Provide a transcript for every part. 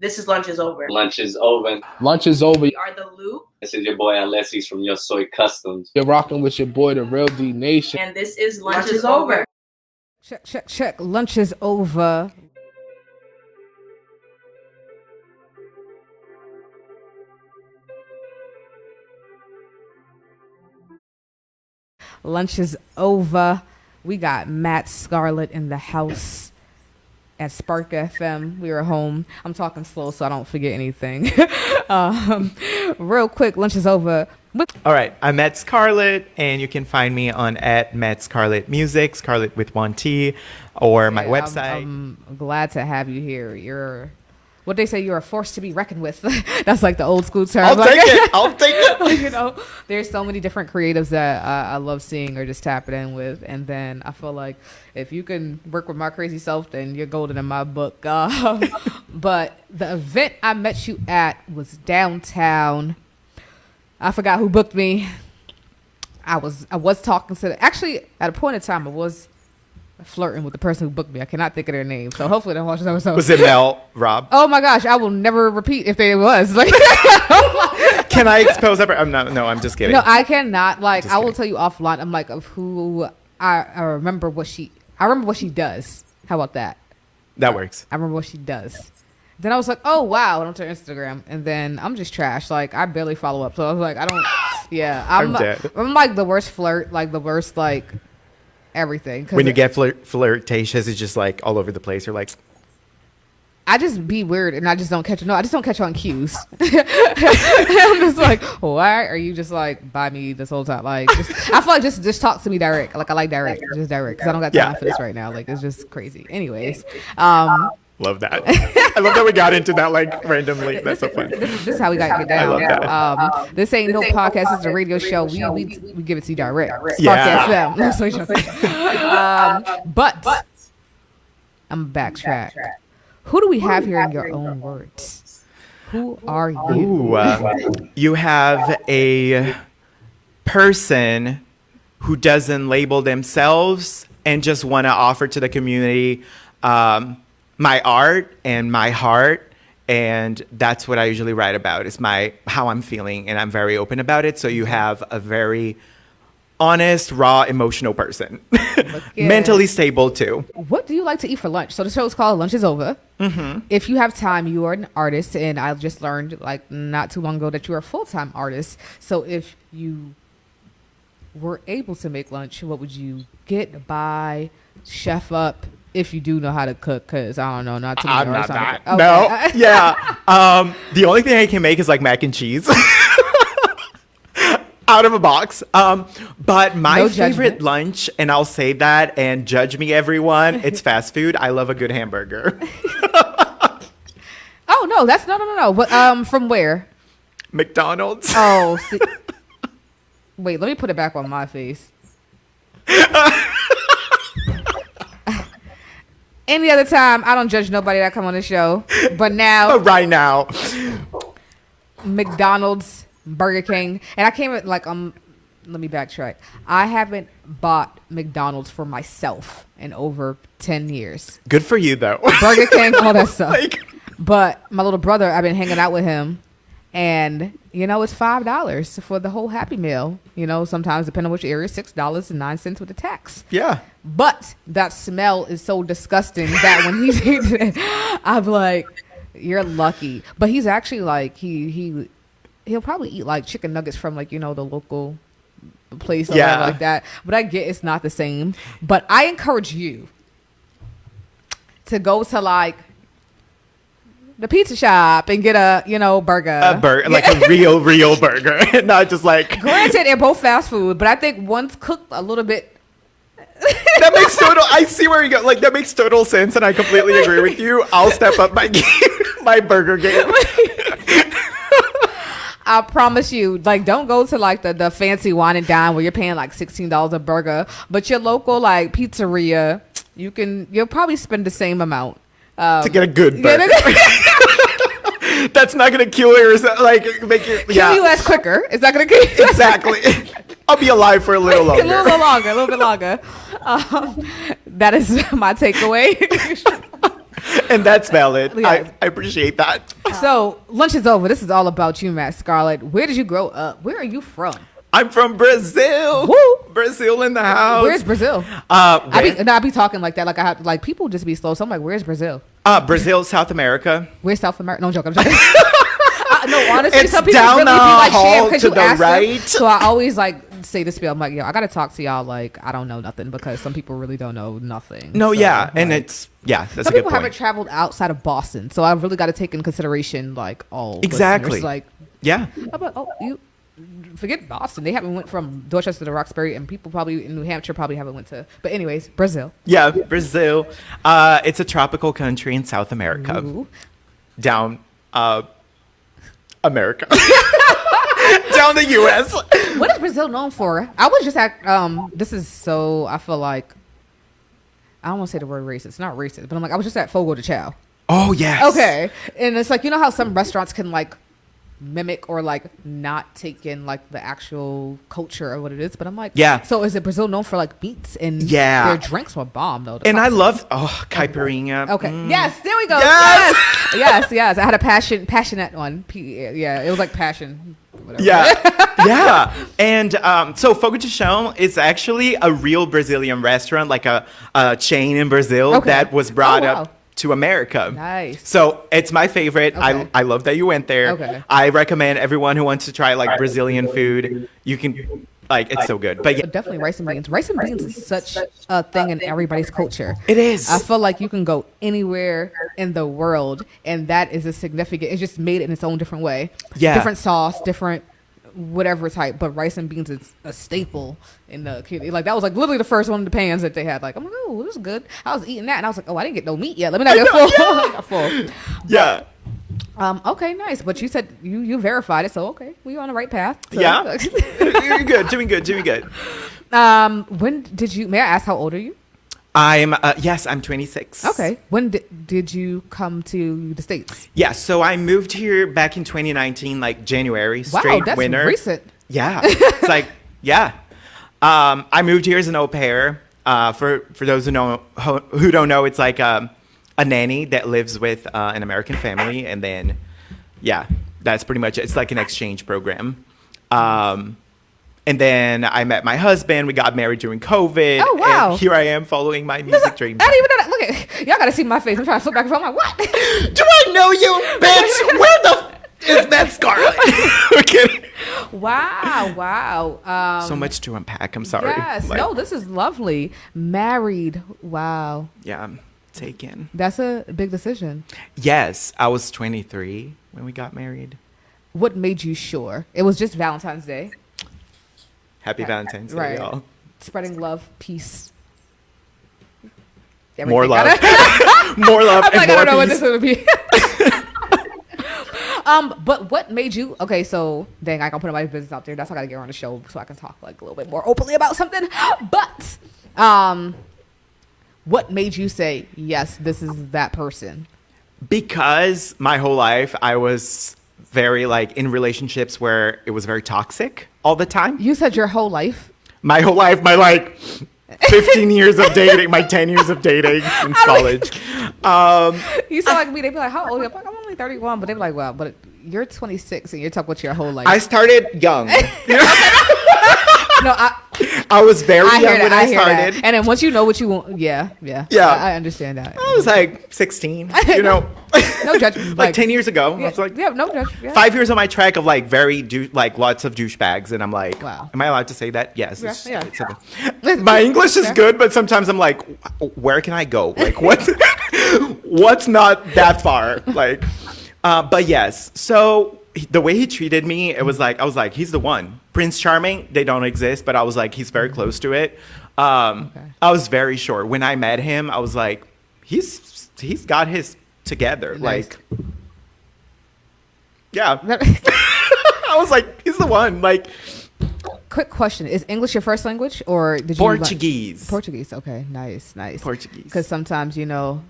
This is Lunch is Over. Lunch is over. Lunch is over. We are the Loop. This is your boy Alessis from Your Soy Customs. You're rocking with your boy, the Real D Nation. And this is Lunch is Over. Check. Lunch is over. Lunch is over. We got Matt Scarlet in the house at Spark FM. We were home. I'm talking slow so I don't forget anything. Real quick, lunch is over. All right, I'm Matt Scarlet, and you can find me on at Matt Scarlet Music, Scarlet with one T, or my website. I'm glad to have you here. You're what they say, you're a force to be reckoned with. That's like the old school term. I'll take it. You know, there's so many different creatives that I love seeing or just tapping in with. And then I feel like if you can work with my crazy self, then you're golden in my book. But the event I met you at was downtown. I forgot who booked me. I was talking to actually at a point in time I was flirting with the person who booked me. I cannot think of their name, so hopefully they watch this episode. Was it Mel, Rob? Oh my gosh, I will never repeat if they was like. Can I expose that? I'm just kidding. No, I cannot. Like, I will tell you offline. I'm like of who I remember what she. I remember what she does. How about that? That works. I remember what she does. Then I was like, oh wow, I went to her Instagram, and then I'm just trash. Like I barely follow up, so I was like, I don't. Yeah, I'm dead. I'm like the worst flirt, like the worst like. Everything. When you get flirtatious, it's just like all over the place. You're like, I just be weird and I just don't catch. No, I just don't catch on cues. I'm just like, why are you just like by me this whole time? Like, I feel like just talk to me direct. Like I like direct, just direct because I don't got time for this right now. Like it's just crazy. Anyways, love that. I love that we got into that like randomly. That's so funny. This is how we got down. I love that. This ain't no podcast. It's a radio show. We give it to you direct. Yeah. That's what you're saying. But I'm backtrack. Who do we have here in your own words? Who are you? You have a person who doesn't label themselves and just want to offer to the community my art and my heart, and that's what I usually write about. It's how I'm feeling, and I'm very open about it. So you have a very honest, raw, emotional person, mentally stable too. What do you like to eat for lunch? So the show is called Lunch is Over. Mm-hmm. If you have time, you are an artist, and I just learned like not too long ago that you are a full-time artist. So if you were able to make lunch, what would you get, buy, chef up? If you do know how to cook, because I don't know, not too many. I'm not that. Okay. No, yeah. The only thing I can make is like mac and cheese out of a box. But my favorite lunch, and I'll say that, and judge me, everyone. It's fast food. I love a good hamburger. Oh no, that's no. But from where? McDonald's. Oh, see. Wait, let me put it back on my face. Any other time, I don't judge nobody that come on the show. But now, right now, McDonald's, Burger King, and I came at like let me backtrack. I haven't bought McDonald's for myself in over 10 years. Good for you, though. Burger King, all that stuff. But my little brother, I've been hanging out with him, and you know it's $5 for the whole Happy Meal. You know, sometimes depending on which area, $6.09 with the tax. Yeah. But that smell is so disgusting that when he's eating it, I'm like, you're lucky. But he's actually like, he'll probably eat like chicken nuggets from like, you know, the local place or whatever like that. But I get it's not the same. But I encourage you to go to like the pizza shop and get a, you know, burger. Like a real burger. Not just like. Granted, they're both fast food, but I think one's cooked a little bit. That makes I see where you go. Like, that makes total sense, and I completely agree with you. I'll step up my game, my burger game. I promise you, like, don't go to like the fancy wine and dine where you're paying like $16 a burger, but your local like pizzeria, you'll probably spend the same amount to get a good burger. That's not gonna kill you, or like make you kill you as quicker. It's not gonna kill you. Exactly. I'll be alive for a little longer. A little bit longer. That is my takeaway. And that's valid. Yeah. I appreciate that. So lunch is over. This is all about you, Matt Scarlet. Where did you grow up? Where are you from? I'm from Brazil. Woo! Brazil in the house. Where's Brazil? I be talking like that. Like I have, like people just be slow. So I'm like, where's Brazil? Brazil, South America. Where's South America? No, I'm joking. No, honestly, It's some people down really be the like, hall shit, because to you the ask them. right. So I always like say this spiel. I'm like, yo, I gotta talk to y'all. Like, I don't know nothing because some people really don't know nothing. No, So, yeah, and like, that's a some good people point. haven't traveled outside of Boston, so I've really got to take in consideration like all Exactly. listeners. Like, Yeah. how about you forget Boston? They haven't went from Dorchester to Roxbury, and people probably in New Hampshire probably haven't went to. But anyways, Brazil. Yeah, Brazil. It's a tropical country in South America. Ooh. Down America. Down the US. What is Brazil known for? I was just at this is so I feel like I don't want to say the word racist, not racist, but I'm like I was just at Fogo de Chao. Oh yes. Okay. And it's like, you know how some restaurants can like mimic or like not take in like the actual culture or what it is, but I'm like, Yeah. So is it Brazil known for like beets and Yeah. their drinks were bomb though? And I love caipirinha. Okay. Mm. Yes, there we go. Yes! Yes. I had a passionate one. Yeah, it was like passion. Whatever. Yeah, yeah. And so Fogo de Chão is actually a real Brazilian restaurant, like a chain in Brazil Okay. that was brought Oh, wow. up to America. Nice. So it's my favorite. Okay. I love that you went there. Okay. I recommend everyone who wants to try like Brazilian food. You can like it's so good. But yeah, But definitely rice and beans. Rice and beans is such a thing in everybody's culture. it is. I feel like you can go anywhere in the world, and that is a significant. It's just made in its own different way. Yeah. Different sauce, different whatever type. But rice and beans is a staple in the community. Like that was like literally the first one of the pans that they had. Like I'm like, oh, this is good. I was eating that, and I was like, oh, I didn't get no meat yet. Let me not get full. I got full. Yeah. Okay, nice. But you said you verified it, so okay, we on the right path. So. Yeah. You're good. Doing good. When did you? May I ask how old are you? I'm 26. Okay. When did you come to the States? Yeah, so I moved here back in 2019, like January, Wow, straight that's winter. recent. Yeah, it's like yeah. I moved here as an au pair. For those who don't know, it's like a nanny that lives with an American family, and then yeah, that's pretty much it. It's like an exchange program. And then I met my husband. We got married during COVID. Oh, wow. And here I am following my music dreams. I didn't even know that. Look at y'all. Got to see my face. I'm trying to flip back and forth. I'm like, what? Do I know you, bitch? Where the is that Scarlet? Okay. Wow. So much to unpack. I'm sorry. Yes. Like, No, this is lovely. Married. Wow. Yeah, I'm taken. That's a big decision. Yes, I was 23 when we got married. What made you sure? It was just Valentine's Day. Happy Valentine's Day, Right. y'all. Spreading love, peace. More Everything. love. More love I'm and like, more I don't know what peace. this would be. But what made you okay? So dang, I can put my business out there. That's why I gotta get her on the show so I can talk like a little bit more openly about something. But what made you say yes? This is that person. Because my whole life I was very like in relationships where it was very toxic all the time. You said your whole life. My whole life, my like 15 years of dating, my 10 years of dating since college. You sound like me. They'd be like, "How old are you?" I'm like, "I'm only 31," but they'd be like, "Well, but you're 26 and you're talking about your whole life." I started young. No, I was very I hear young when that. I hear started. that. And then once you know what you want, yeah. Yeah. I understand that. I was like 16, you know. No judgment. Like 10 years ago. I was like, yeah, no judgment. Yeah. 5 years on my track of like like lots of douchebags, and I'm like, Wow. am I allowed to say that? Yes. Yeah. My English is Yeah. good, but sometimes I'm like, where can I go? Like, what's not that far? Like, but yes. So the way he treated me, it was like I was like, he's the one. Prince Charming, they don't exist, but I was like, he's very close to it. I was very sure when I met him. I was like, he's got his together. Nice. Like, yeah. I was like, he's the one. Like, Quick question: is English your first language, or did you Portuguese. Portuguese. Okay, nice. Portuguese. Because sometimes y'all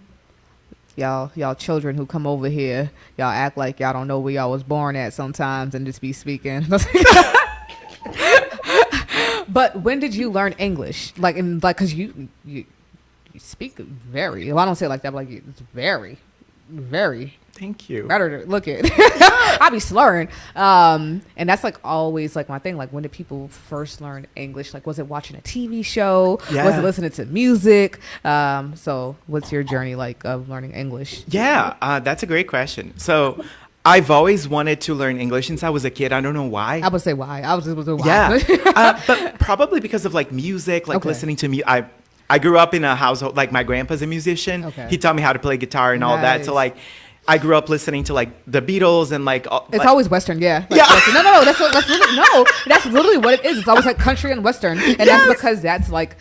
children who come over here, y'all act like y'all don't know where y'all was born at sometimes, and just be speaking. But when did you learn English? Because you you speak very. Well, I don't say it like that, but like it's very, very Thank you. better to look at. I be slurring. And that's like always like my thing. Like, when did people first learn English? Like, was it watching a TV show? Yeah. Was it listening to music? So what's your journey like of learning English? Yeah, that's a great question. So I've always wanted to learn English since I was a kid. I don't know why. I would say why. I was just why. Yeah, but probably because of like music, like Okay. listening to me. I grew up in a household, like my grandpa's a musician. Okay. He taught me how to play guitar and all that. So Nice. like I grew up listening to like the Beatles and like It's like, always Western, yeah. Like, Yeah. Western. No. That's literally what it is. It's always like country and Western, and that's because that's like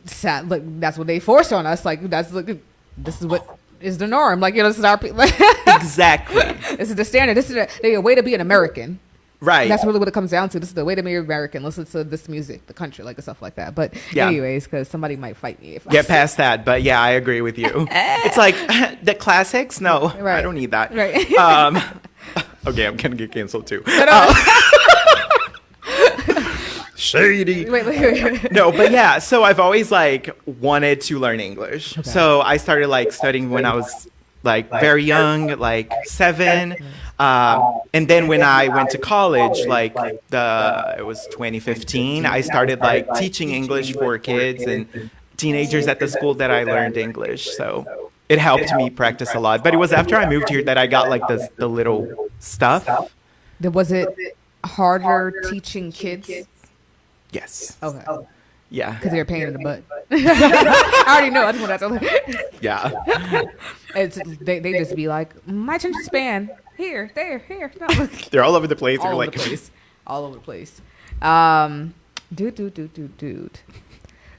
sad. Like, that's what they forced on us. Like, that's like, this is what is the norm. Like, this is our exactly this is the standard. This is the way to be an American. right. That's really what it comes down to. This is the way to be American. Listen to this music, the country, like stuff like that. But Yeah. anyways, because somebody might fight me if I Get say- past that, but yeah, I agree with you. It's like the classics. No, I Right. don't need that. Right. Okay, I'm gonna get canceled too. No. Shady. Wait. No, but yeah, so I've always like wanted to learn English. So I started like studying when I was like very young, like 7. And then when I went to college, like it was 2015, I started like teaching English for kids and teenagers at the school that I learned English. So it helped me practice a lot. But it was after I moved here that I got like the little stuff. Was it harder teaching kids? Yes. Okay. Yeah. Because they're a pain in the butt. I already know. I just want to tell you. Yeah. They just be like, my attention span. Here, there, here. No. They're all over the place. All You're over like, the place. All over the place. Dude.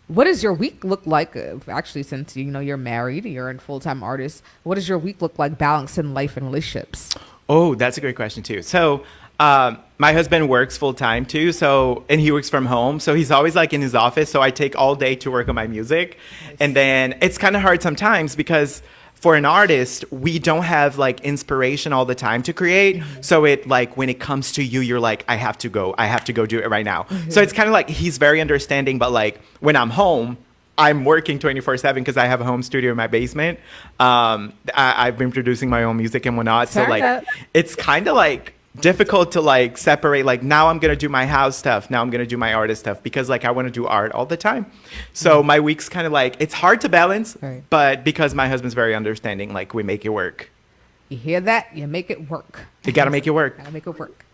What does your week look like? Actually, since you're married, you're a full-time artist. What does your week look like balancing life and relationships? Oh, that's a great question too. So, my husband works full time too. So, and he works from home. So he's always like in his office. So I take all day to work on my music. Nice. And then it's kind of hard sometimes because for an artist, we don't have like inspiration all the time to create. Mm-hmm. So it like when it comes to you, you're like, I have to go do it right now. Mm-hmm. So it's kind of like he's very understanding. But like when I'm home, I'm working 24/7 because I have a home studio in my basement. I've been producing my own music and whatnot. So like, it's kind of like difficult to like separate. Like now I'm gonna do my house stuff. Now I'm gonna do my artist stuff because like I want to do art all the time. So my week's kind of like it's hard to balance, right. But because my husband's very understanding, like we make it work. You hear that? You make it work. You gotta make it work. Gotta make it work.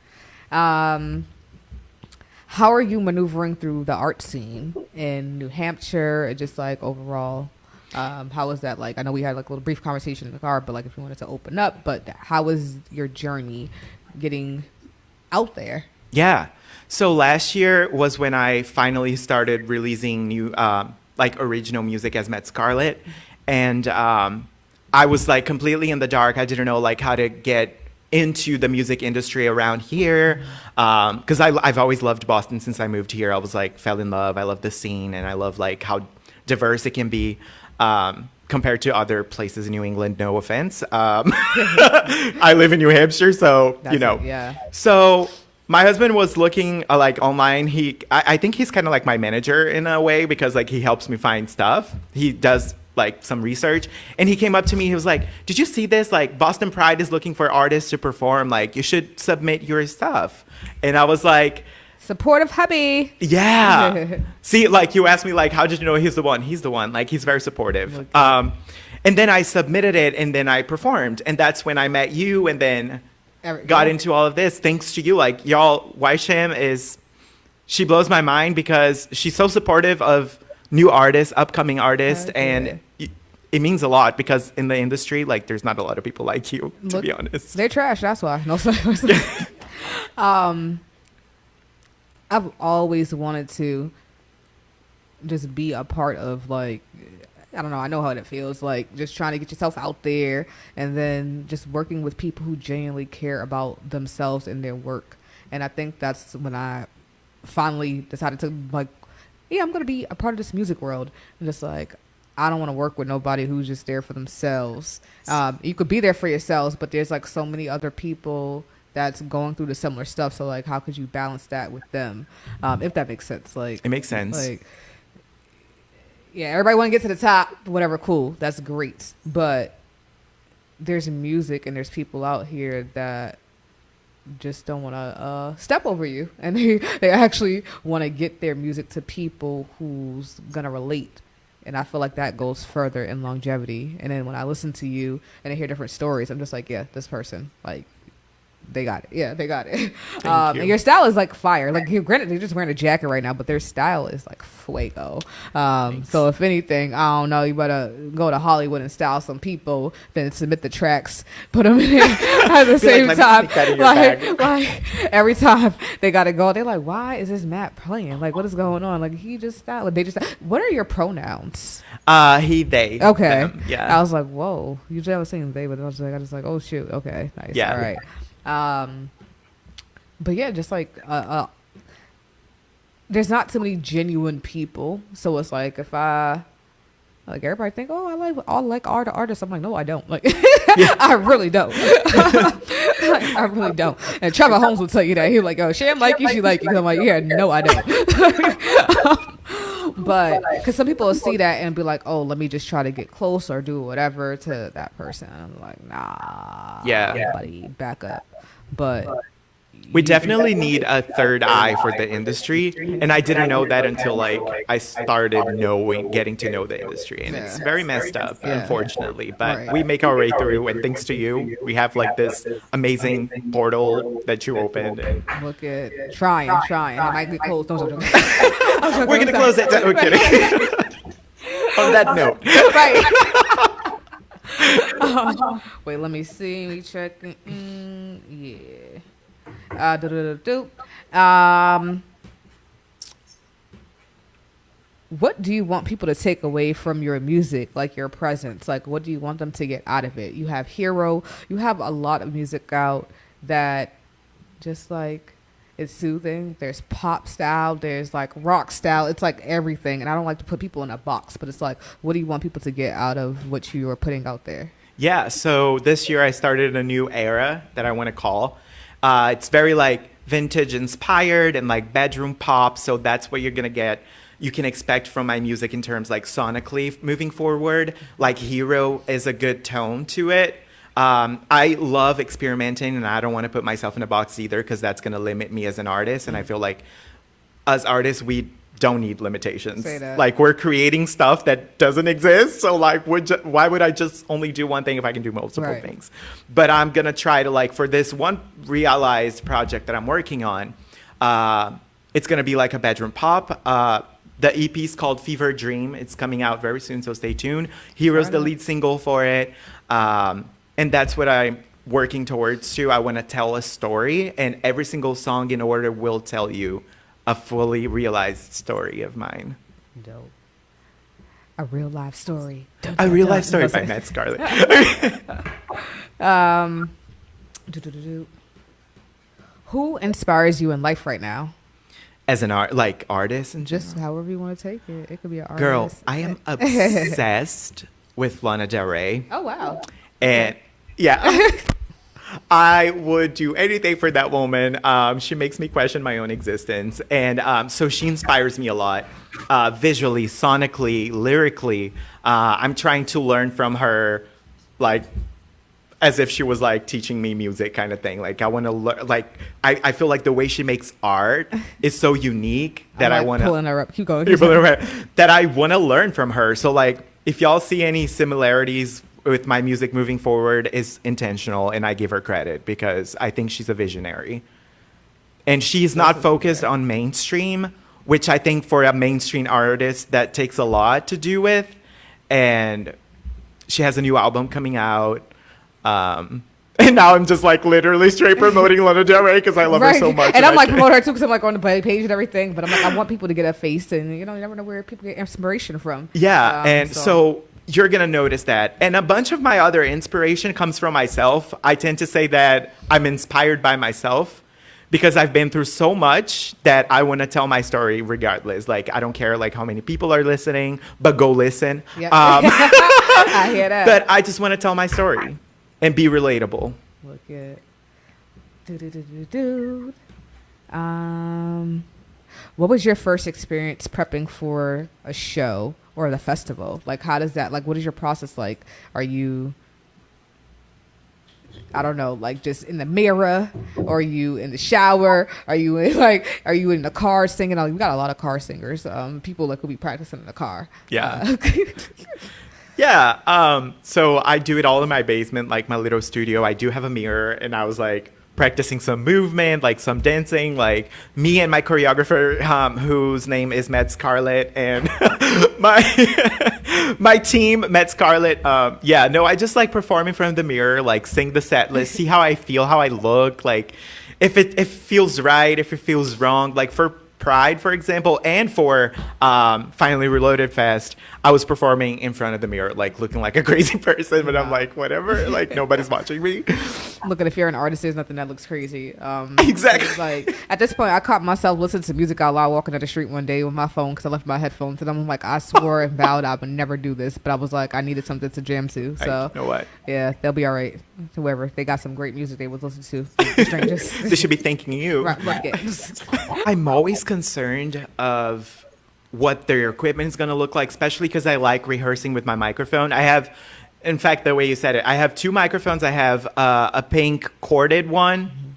How are you maneuvering through the art scene in New Hampshire? Just like overall, how was that like? I know we had like a little brief conversation in the car, but like if you wanted to open up, but how was your journey getting out there? Yeah. So last year was when I finally started releasing new, like original music as Met Scarlet. And I was like completely in the dark. I didn't know like how to get into the music industry around here. Cause I've always loved Boston since I moved here. I was like, fell in love. I love the scene and I love like how diverse it can be. Compared to other places in New England, no offense. I live in New Hampshire, so, yeah. So my husband was looking like online. I think he's kind of like my manager in a way because like he helps me find stuff. He does like some research and he came up to me. He was like, did you see this? Like Boston Pride is looking for artists to perform. Like you should submit your stuff. And I was like, supportive hubby. Yeah. See, like you asked me, like, how did you know he's the one? He's the one. Like, he's very supportive. Okay. And then I submitted it and then I performed. And that's when I met you and then got into all of this. Thanks to you. Like, y'all, Waisham she blows my mind because she's so supportive of new artists, upcoming artists. Okay. And it means a lot because in the industry, like, there's not a lot of people like you, to be honest. They're trash. That's why. No, I've always wanted to just be a part of like, I don't know, I know how it feels like just trying to get yourself out there and then just working with people who genuinely care about themselves and their work. And I think that's when I finally decided to like, yeah, I'm going to be a part of this music world. And just like, I don't want to work with nobody who's just there for themselves. You could be there for yourselves, but there's like so many other people that's going through the similar stuff. So like, how could you balance that with them? If that makes sense. Like, it makes sense. Like, Yeah, everybody want to get to the top, whatever, cool. That's great. But there's music and there's people out here that just don't want to step over you. And they actually want to get their music to people who's going to relate. And I feel like that goes further in longevity. And then when I listen to you and I hear different stories, I'm just like, yeah, this person, like, they got it. Yeah, they got it. And your style is like fire. Like, granted, they're just wearing a jacket right now, but their style is like fuego. So if anything, I don't know, you better go to Hollywood and style some people, then submit the tracks, put them in at the same time. Like every time they got to go, they're like, why is this Matt playing? Like, what is going on? Like, he just styled. They just. What are your pronouns? He, they. Okay. Them. Yeah. I was like, whoa. Usually I was saying they, but I was like, oh shoot. Okay. Nice. Yeah. All right. But yeah, just like there's not too many genuine people, so it's like if I like everybody think, oh, I like artists. I'm like, no, I don't. Like, I really don't. I really don't. And Trevor Holmes will tell you that. He's like, oh, Sham like you, she like you. I'm like, yeah, no, I don't. But because some people will see that and be like, oh, let me just try to get close or do whatever to that person. I'm like, nah, buddy, back up. But we definitely need a third eye for the industry, and I didn't know that until like I started getting to know the industry, and it's very messed up, unfortunately. But we make our way through, and thanks to you, we have like this amazing portal that you opened. And look at trying. It might get closed. We're gonna close it. We're kidding. On that note, right. Wait, let me see. We checking. Yeah. What do you want people to take away from your music, like your presence? Like, what do you want them to get out of it? You have Hero. You have a lot of music out that just like it's soothing. There's pop style. There's like rock style. It's like everything. And I don't like to put people in a box, but it's like, what do you want people to get out of what you are putting out there? Yeah. So this year I started a new era that I want to call. It's very like vintage inspired and like bedroom pop. So that's what you're going to get. You can expect from my music in terms like sonically moving forward. Like Hero is a good tone to it. I love experimenting, and I don't want to put myself in a box either because that's going to limit me as an artist. And I feel like as artists, we don't need limitations. Say that. Like, we're creating stuff that doesn't exist. So like, why would I just only do one thing if I can do multiple things? But I'm going to try to like, for this one realized project that I'm working on, it's going to be like a bedroom pop. The EP is called Fever Dream. It's coming out very soon, so stay tuned. Hero's the lead single for it. And that's what I'm working towards too. I want to tell a story, and every single song in order will tell you a fully realized story of mine. Dope. A real life story. A real life story by Matt Scarlet. Who inspires you in life right now? As an artist and just however you want to take it. It could be an artist. Girl, I am obsessed with Lana Del Rey. Oh wow. And yeah. I would do anything for that woman. She makes me question my own existence. And so she inspires me a lot. Visually, sonically, lyrically. I'm trying to learn from her, like, as if she was like teaching me music kind of thing. Like, I want to learn, like, I feel like the way she makes art is so unique that I want to pulling her up. Keep going. That I want to learn from her. So like, if y'all see any similarities with my music moving forward, is intentional, and I give her credit because I think she's a visionary. And she's not focused on mainstream, which I think for a mainstream artist that takes a lot to do with. And she has a new album coming out. And now I'm just like literally straight promoting Lana Del Rey because I love her so much. And I'm like promoting her too because I'm like on the page and everything. But I'm like, I want people to get a face, and you never know where people get inspiration from. Yeah, and so you're going to notice that. And a bunch of my other inspiration comes from myself. I tend to say that I'm inspired by myself because I've been through so much that I want to tell my story regardless. Like, I don't care like how many people are listening, but go listen. Yep. I hear that. But I just want to tell my story and be relatable. Look at what was your first experience prepping for a show? or the festival? Like, how does that, like, what is your process like? Are you, I don't know, like just in the mirror, or are you in the shower? Are you in are you in the car singing? We got a lot of car singers. People that could be practicing in the car. Yeah. Yeah. So I do it all in my basement, like my little studio. I do have a mirror, and I was like practicing some movement, like some dancing, like me and my choreographer, whose name is Met Scarlet, and my team, Met Scarlet. Yeah, no, I just like perform in front of the mirror, like sing the set list, see how I feel, how I look, like if it feels right, if it feels wrong, like for Pride, for example, and for Finally Reloaded Fest, I was performing in front of the mirror, like looking like a crazy person, but I'm like, whatever, like nobody's watching me. Look, if you're an artist, there's nothing that looks crazy. Exactly. Like at this point, I caught myself listening to music out loud walking down the street one day with my phone because I left my headphones, and I'm like, I swore and vowed I would never do this, but I was like, I needed something to jam to. So you know what? Yeah, they'll be all right. Whoever, they got some great music they would listen to. The strangers. They should be thanking you. Right. I'm always concerned of what their equipment is going to look like, especially because I like rehearsing with my microphone. I have, in fact, the way you said it, I have two microphones. I have a pink corded one,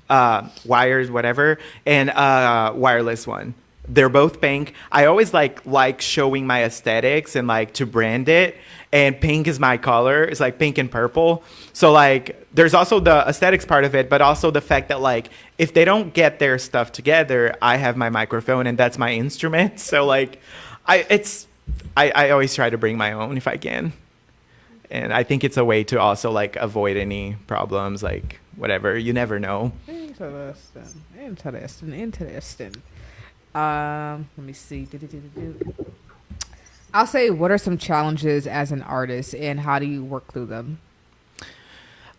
wires, whatever, and a wireless one. They're both pink. I always like showing my aesthetics and like to brand it. And pink is my color. It's like pink and purple. So like there's also the aesthetics part of it, but also the fact that like if they don't get their stuff together, I have my microphone and that's my instrument. So like I always try to bring my own if I can. And I think it's a way to also like avoid any problems, like whatever. You never know. Interesting. Let me see. I'll say, what are some challenges as an artist, and how do you work through them?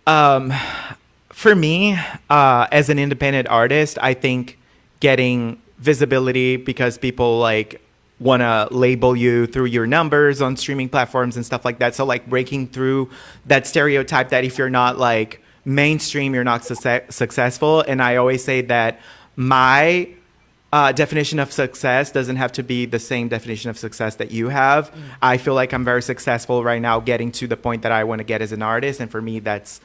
For me, as an independent artist, I think getting visibility, because people like want to label you through your numbers on streaming platforms and stuff like that. So like breaking through that stereotype that if you're not like mainstream, you're not successful. And I always say that my definition of success doesn't have to be the same definition of success that you have. I feel like I'm very successful right now getting to the point that I want to get as an artist. And for me, that's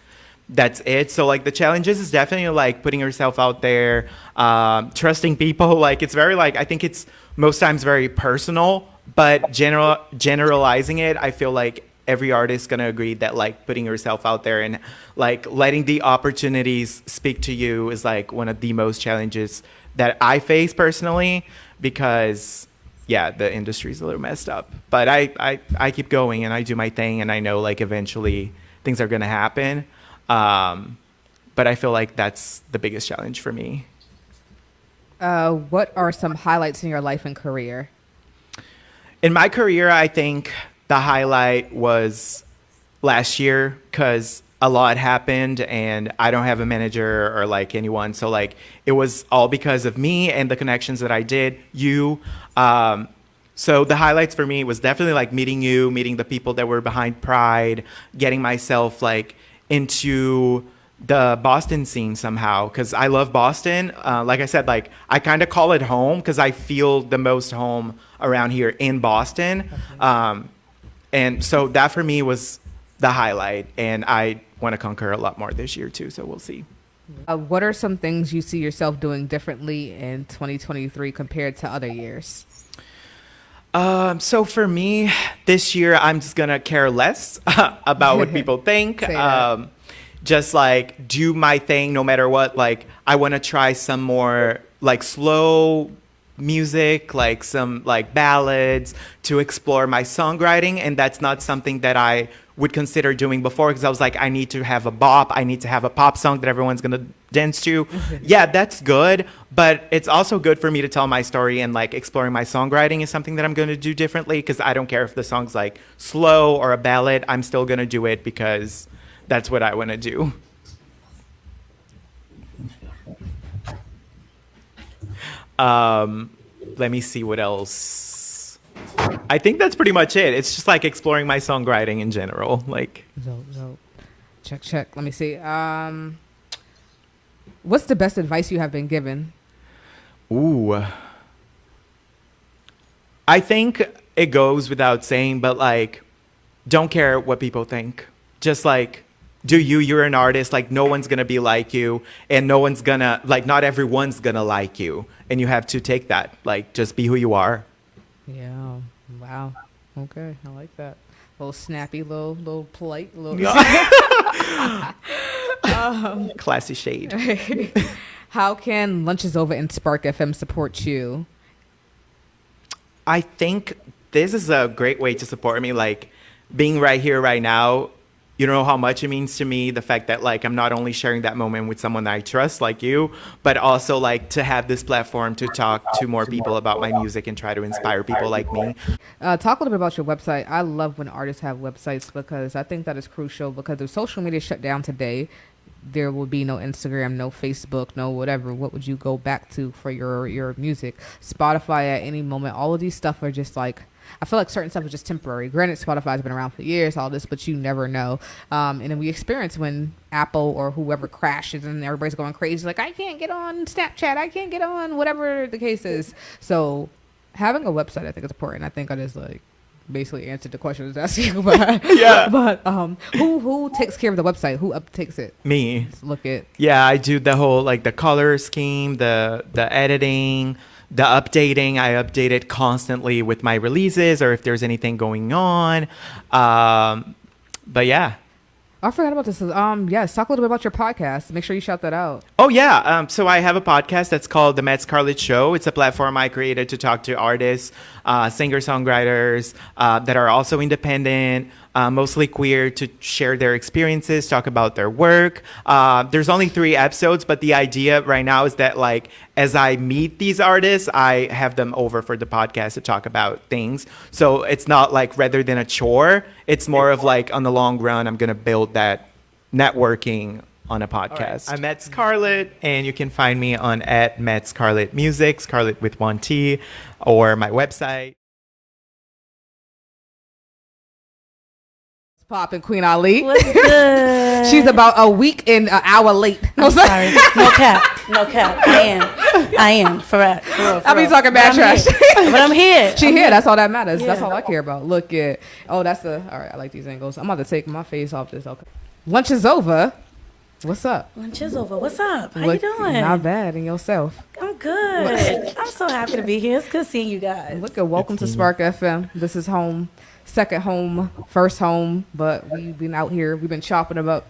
it. So like the challenges is definitely like putting yourself out there, trusting people. Like it's very like, I think it's most times very personal, but generalizing it, I feel like every artist is going to agree that like putting yourself out there and like letting the opportunities speak to you is like one of the most challenges that I face personally, because yeah, the industry is a little messed up, but I keep going and I do my thing, and I know like eventually things are going to happen. But I feel like that's the biggest challenge for me. What are some highlights in your life and career? In my career, I think the highlight was last year, because a lot happened and I don't have a manager or like anyone. So like it was all because of me and the connections that I did. So the highlights for me was definitely like meeting you, meeting the people that were behind Pride, getting myself like into the Boston scene somehow, because I love Boston. Like I said, like I kind of call it home because I feel the most home around here in Boston. And so that for me was the highlight, and I want to conquer a lot more this year too, so we'll see. What are some things you see yourself doing differently in 2023 compared to other years? So for me, this year, I'm just going to care less about what people think. Just like do my thing no matter what. Like I want to try some more like slow music, like some like ballads, to explore my songwriting. And that's not something that I would consider doing before, because I was like, I need to have a bop. I need to have a pop song that everyone's going to dance to. Yeah, that's good. But it's also good for me to tell my story, and like exploring my songwriting is something that I'm going to do differently, because I don't care if the song's like slow or a ballad. I'm still going to do it because that's what I want to do. Let me see what else. I think that's pretty much it. It's just like exploring my songwriting in general. Like, Check. Let me see. What's the best advice you have been given? Ooh. I think it goes without saying, but like, don't care what people think. Just like, do you, you're an artist. Like, no one's going to be like you, and no one's going to, like, not everyone's going to like you. And you have to take that. Like, just be who you are. Yeah. Wow. Okay. I like that. Little snappy, little polite, little. Classy shade. How can Lunch is Over and Spark FM support you? I think this is a great way to support me. Like, being right here, right now, you know how much it means to me. The fact that, like, I'm not only sharing that moment with someone that I trust, like you, but also, like, to have this platform to talk to more people about my music and try to inspire people like me. Talk a little bit about your website. I love when artists have websites because I think that is crucial, because if social media shut down today, there will be no Instagram, no Facebook, no whatever. What would you go back to for your music? Spotify at any moment. All of these stuff are just like, I feel like certain stuff is just temporary. Granted, Spotify's been around for years, all this, but you never know. And then we experience when Apple or whoever crashes and everybody's going crazy, like, I can't get on Snapchat, I can't get on whatever the case is. So having a website, I think, is important. I think I just like basically answered the question I was asking about. Yeah. But who takes care of the website? Who uptakes it? Me. Let's look at. Yeah, I do the whole, like, the color scheme, the editing, the updating. I update it constantly with my releases or if there's anything going on. But yeah. I forgot about this. Yes, talk a little bit about your podcast. Make sure you shout that out. Oh, yeah. So I have a podcast that's called The Matt Scarlet Show. It's a platform I created to talk to artists, singer-songwriters that are also independent, mostly queer, to share their experiences, talk about their work. There's only 3 episodes, but the idea right now is that, like, as I meet these artists, I have them over for the podcast to talk about things. So it's not like rather than a chore, it's more of like, on the long run, I'm going to build that networking on a podcast. I'm Matt Scarlet, and you can find me on at Matt Scarlet Music, Scarlet with 1 T, or my website. Poppin' Queen Ali. What's good? She's about a week and an hour late. I'm sorry. No cap. No cap. I am. For real. I be talking bad trash. But I'm here. She here. That's all that matters. Yeah. That's all I care about. Look at. Oh, that's the. All right. I like these angles. I'm about to take my face off this. Okay. Lunch is over. What's up? Lunch is over. What's up? How you doing? Not bad. And yourself? I'm good. I'm so happy to be here. It's good seeing you guys. Look at welcome to Spark FM. This is home. Second home, first home, but we've been out here. We've been chopping about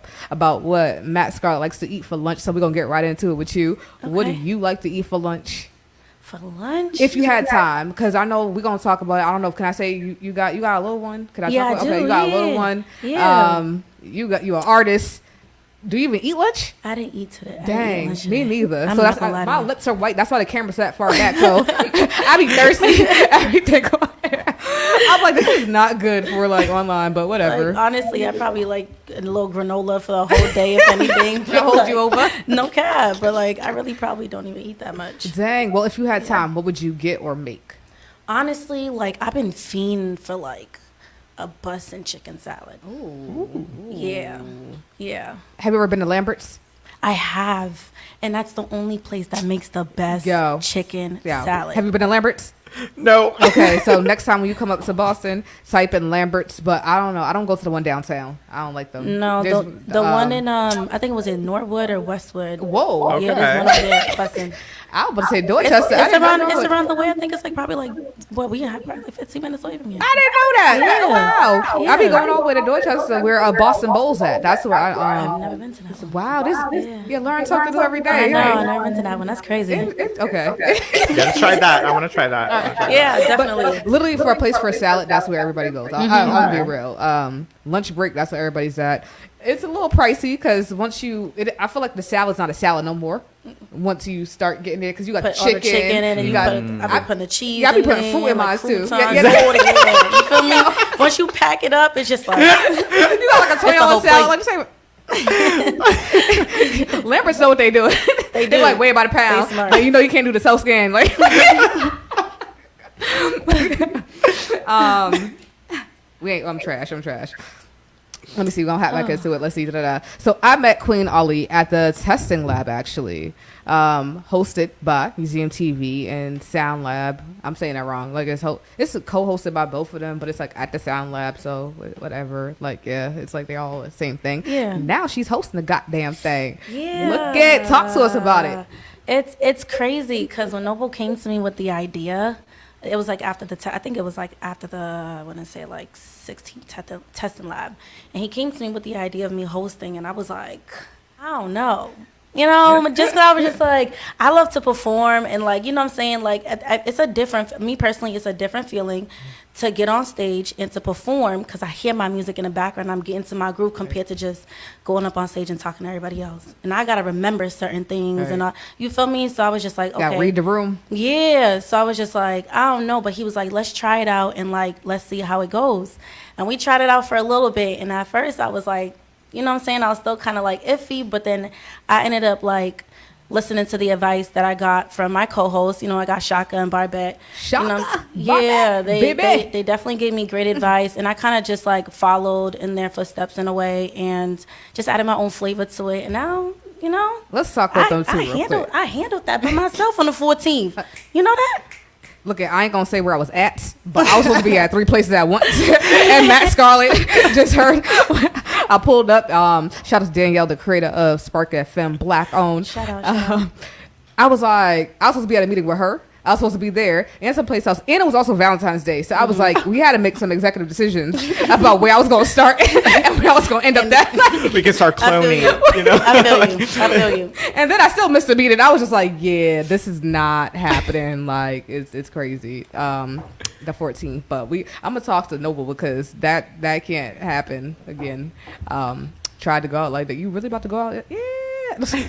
what Matt Scarlet likes to eat for lunch. So we're gonna get right into it with you. Okay. What do you like to eat for lunch? For lunch, if you had time, because I know we're gonna talk about it. I don't know. Can I say you got a little one? Can I talk about? Okay, you got a little one. Yeah. You an artist. Do you even eat lunch? I didn't eat today. Dang, me neither. I'm so not that's my you. lips are white. That's why the camera's that far back. So I be thirsty. Everything. I'm like, this is not good for like online, but whatever. Like, honestly, I probably like a little granola for the whole day, if anything. To hold you over. No cap, but like I really probably don't even eat that much. Dang. Well, if you had time, what would you get or make? Honestly, like I've been fiending for like a bussin' chicken salad. Ooh. Yeah. Have you ever been to Lambert's? I have, and that's the only place that makes the best chicken salad. Have you been to Lambert's? No. Okay, so next time when you come up to Boston, type in Lambert's. But I don't know. I don't go to the one downtown. I don't like them. No, the one in I think it was in Norwood or Westwood. Whoa. Okay. Yeah, there's one over there. Bussin'. I was about to say Dorchester. It's around the way. I think it's like probably like we have probably 15 minutes away from here. I didn't know that. Yeah. Wow. Yeah. I be going all the way to Dorchester where Boston Bowl's at. That's where I've never been to that one. Wow. You learn something new every day. I know. Right? I've never been to that one. That's crazy. Okay. Gotta try that. I want to try that. Yeah, definitely. Literally for a place for a salad, that's where everybody goes. I'll be real. Lunch break, that's where everybody's at. It's a little pricey because I feel like the salad's not a salad no more. Once you start getting there, because you got put the chicken. all the chicken in, and I be putting the cheese. Yeah, I be putting fruit in mine too. You feel me? Once you pack it up, it's just like you got like a $20 salad. Lambert's know what they do. They do. They like weigh by the pound. But you know you can't do the self scan. Like, I'm trash. Let me see. We're going to hop back into it. Let's see. So I met Queen Ali at the testing lab, actually, hosted by Museum TV and Sound Lab. I'm saying that wrong. Like it's co-hosted by both of them, but it's like at the Sound Lab. So whatever. Like, yeah, it's like they all the same thing. Yeah. Now she's hosting the goddamn thing. Yeah. Talk to us about it. It's crazy because when Noble came to me with the idea, it was like after I think it was like after the, I want to say like 16th testing lab. And he came to me with the idea of me hosting. And I was like, I don't know. You know, just because I was just like, I love to perform. And like, you know what I'm saying? Like, me personally, it's a different feeling to get on stage and to perform because I hear my music in the background. I'm getting to my groove compared to just going up on stage and talking to everybody else. And I got to remember certain things. And you feel me? So I was just like, okay. Got read the room. Yeah. So I was just like, I don't know. But he was like, let's try it out and like, let's see how it goes. And we tried it out for a little bit. And at first I was like, you know what I'm saying? I was still kind of like iffy. But then I ended up like listening to the advice that I got from my co-host. You know, I got Shaka and Barbette. Shaka? You know, yeah, they definitely gave me great advice. And I kind of just like followed in their footsteps in a way and just added my own flavor to it. And now, you know. Let's talk about them two real quick. I handled that by myself on the 14th. You know that? Look, I ain't gonna say where I was at, but I was supposed to be at 3 places at once. And Matt Scarlet just heard. I pulled up. Shout out to Danielle, the creator of Spark FM, Black owned. Shout out. I was supposed to be at a meeting with her. I was supposed to be there and someplace else. And it was also Valentine's Day. So I was like, we had to make some executive decisions about where I was going to start and where I was going to end up that night. We can start cloning, you know? I feel you. And then I still missed the meeting. I was just like, yeah, this is not happening. Like, it's crazy. The 14th. But I'm going to talk to Noble because that can't happen again. Tried to go out like that. You really about to go out? Yeah.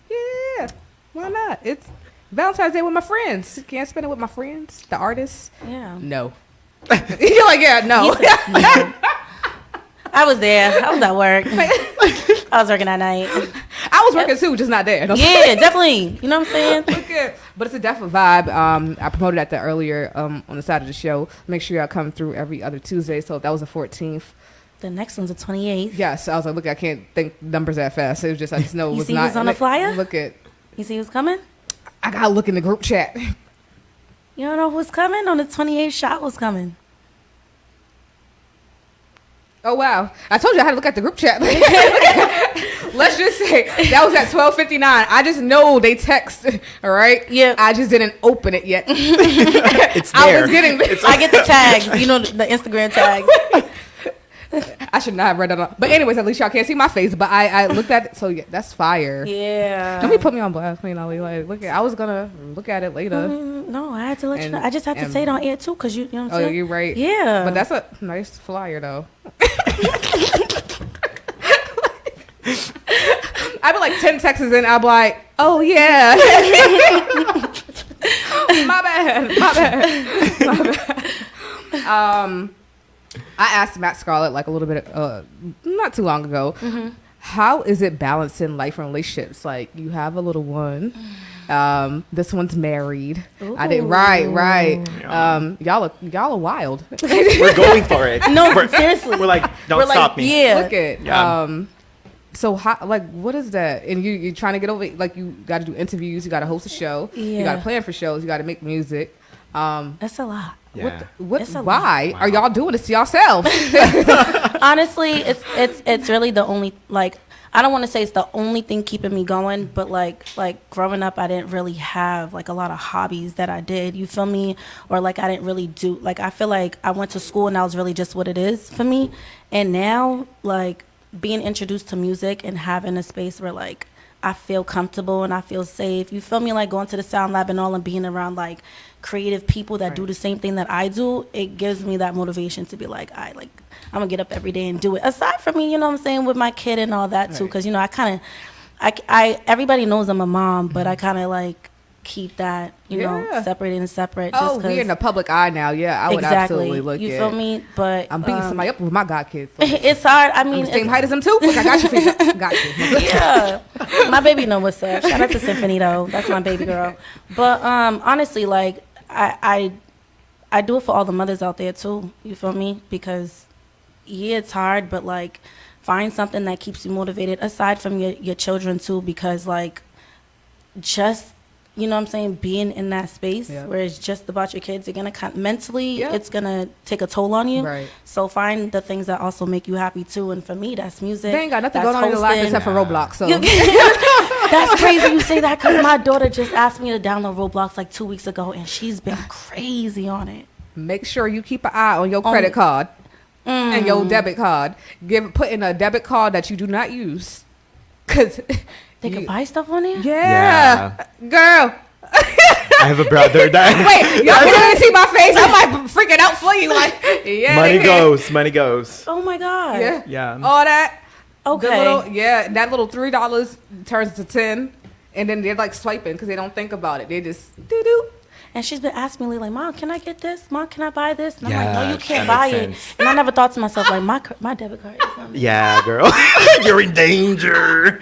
Yeah. Why not? It's Valentine's Day with my friends. Can't spend it with my friends, the artists. Yeah. No. You're like, yeah, no. No. I was there. I was at work. I was working that night. I was working too, just not there. Yeah, definitely. You know what I'm saying? Okay. But it's a definite vibe. I promoted that earlier on the side of the show. Make sure y'all come through every other Tuesday. So that was the 14th. The next one's the 28th. Yes. I was like, look, I can't think numbers that fast. It was just, I just know it was not. You see who's on the flyer? Look at. You see who's coming? I gotta look in the group chat. You don't know who's coming? On the 28th, Shot was coming. Oh, wow. I told you I had to look at the group chat. Let's just say that was at 12:59. I just know they text, all right? Yeah. I just didn't open it yet. It's there. I was getting I get the tags, you know, the Instagram tags. I should not have read that. But anyways, at least y'all can't see my face. But I looked at it. So yeah, that's fire. Yeah. Don't be put me on blast, Queen Ali. Like, look, I was gonna look at it later. No, I had to let you know. I just had to say it on air too, cause you know what I'm saying. Oh, you're right. Yeah. But that's a nice flyer though. I'd be like 10 texts in. I'd be like, oh yeah. My bad. I asked Matt Scarlet like a little bit, not too long ago, how is it balancing life and relationships? Like you have a little one, this one's married. Ooh. I did right. Yeah. Y'all are wild. We're going for it. No, seriously. We're like, don't stop me. Yeah. Look at Yeah. So how, like, what is that? And you're trying to get over it. Like you got to do interviews, you got to host a show, you got to plan for shows, you got to make music. That's a lot. Yeah. Why are y'all doing this to yourselves? Honestly, it's really the only, like, I don't want to say it's the only thing keeping me going, but like growing up, I didn't really have like a lot of hobbies that I did. You feel me? Or like I didn't really do, like I feel like I went to school and that was really just what it is for me. And now like being introduced to music and having a space where like I feel comfortable and I feel safe. You feel me? Like going to the Sound Lab and all and being around like creative people that do the same thing that I do, it gives me that motivation to be like, I'm gonna get up every day and do it. Aside from me, you know what I'm saying, with my kid and all that too, because you know I everybody knows I'm a mom, but I kind of like keep that you know separated and separate. Oh, we're in the public eye now. Yeah, I would absolutely look. You feel me? But I'm beating somebody up with my godkids. So. It's hard. I mean, I'm the same height as them too. Look, I got you. Got you. Yeah, my baby know what's up. Shout out to Symphony though. That's my baby girl. But honestly, like I do it for all the mothers out there too. You feel me? Because yeah, it's hard, but like find something that keeps you motivated aside from your children too, because like just, you know what I'm saying, being in that space where it's just about your kids, you're gonna mentally it's gonna take a toll on you. Right. So find the things that also make you happy too. And for me, that's music. They ain't got nothing that's going on in your life hosting. except for Roblox. So That's crazy you say that, because my daughter just asked me to download Roblox like 2 weeks ago, and she's been crazy on it. make sure you keep an eye on your credit card and your debit card. Put in a debit card that you do not use, because They can buy stuff on there? Yeah. Girl. I have a brother that Wait, y'all can't see my face. I'm like freaking out for you. Like, yeah. money goes. Oh my God. Yeah. Yeah. All that. Okay. That little $3 turns to 10, and then they're like swiping because they don't think about it. They just do. And she's been asking me, like, Mom, can I get this? Mom, can I buy this? And I'm Yeah, like, no, you can't that buy makes it. sense. And I never thought to myself, like, my debit card is on there. Yeah, girl. You're in danger.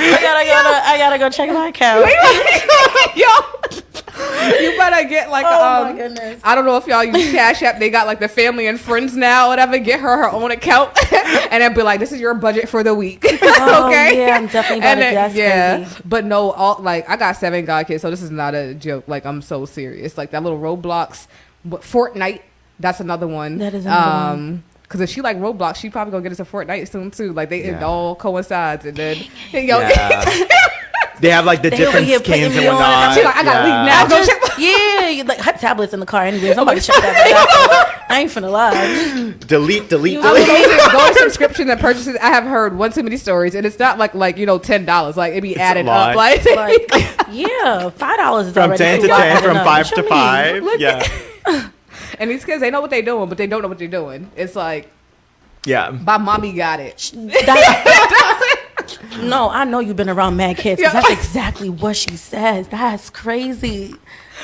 I gotta go check my account. You better get like Oh my goodness. I don't know if y'all use Cash App. They got like the family and friends now, whatever. Get her own account, and then be like, "This is your budget for the week." Oh, Okay. yeah, I'm definitely about to. That's crazy. But no, I got 7 god kids, so this is not a joke. Like, I'm so serious. Like that little Roblox, Fortnite. That's another one. That is another one. Because if she like Roblox, she probably gonna get us a Fortnite soon too. Like it all coincides, and then They have like the They different over here skins putting and me on, and whatnot. I'm She's like, I gotta leave now. Go check. Yeah, like her tablet's in the car anyways. I'm about to check that. I ain't finna lie. Delete. Go to subscription and purchases. I have heard one too many stories, and it's not like $10. Like it be added a lot. up. Like Yeah, $5 is From already 10 to a lot 10, from enough. 5 What to you 5. mean? Yeah. and these kids, they know what they're doing, but they don't know what they're doing. It's like Yeah. my mommy got it. No, I know you've been around mad kids. 'Cause that's exactly what she says. That's crazy.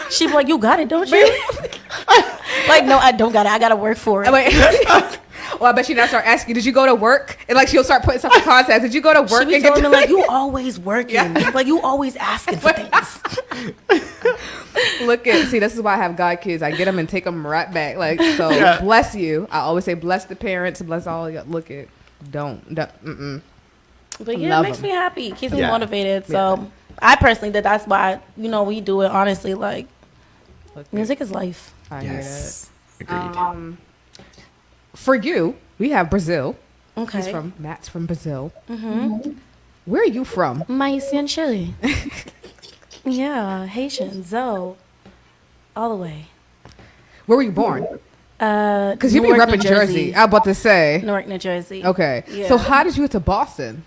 She be like, you got it, don't you? Like, no, I don't got it. I got to work for it. I'm like, well, I bet she now start asking, did you go to work? And like she'll start putting stuff in context. Did you go to work? She be and get telling me, like, you always working. Yeah. Like, you always asking for things. See, this is why I have God kids. I get them and take them right back. Like, so bless you. I always say bless the parents, bless all y'all. Mm-mm. But yeah, Love it makes 'em. me happy. Keeps me Yeah. motivated. So I personally think that's why, we do it. Honestly, like, music is life. I hear Yes. Agreed. that. For you, we have Brazil. Okay. Matt's from Brazil. Mm-hmm. Where are you from? Haitian Chile. Yeah, Haitian, Zoe. All the way. Where were you born? Because you be Newark, repping New Jersey. I was about to say. Newark, New Jersey. Okay. Yeah. So how did you get to Boston?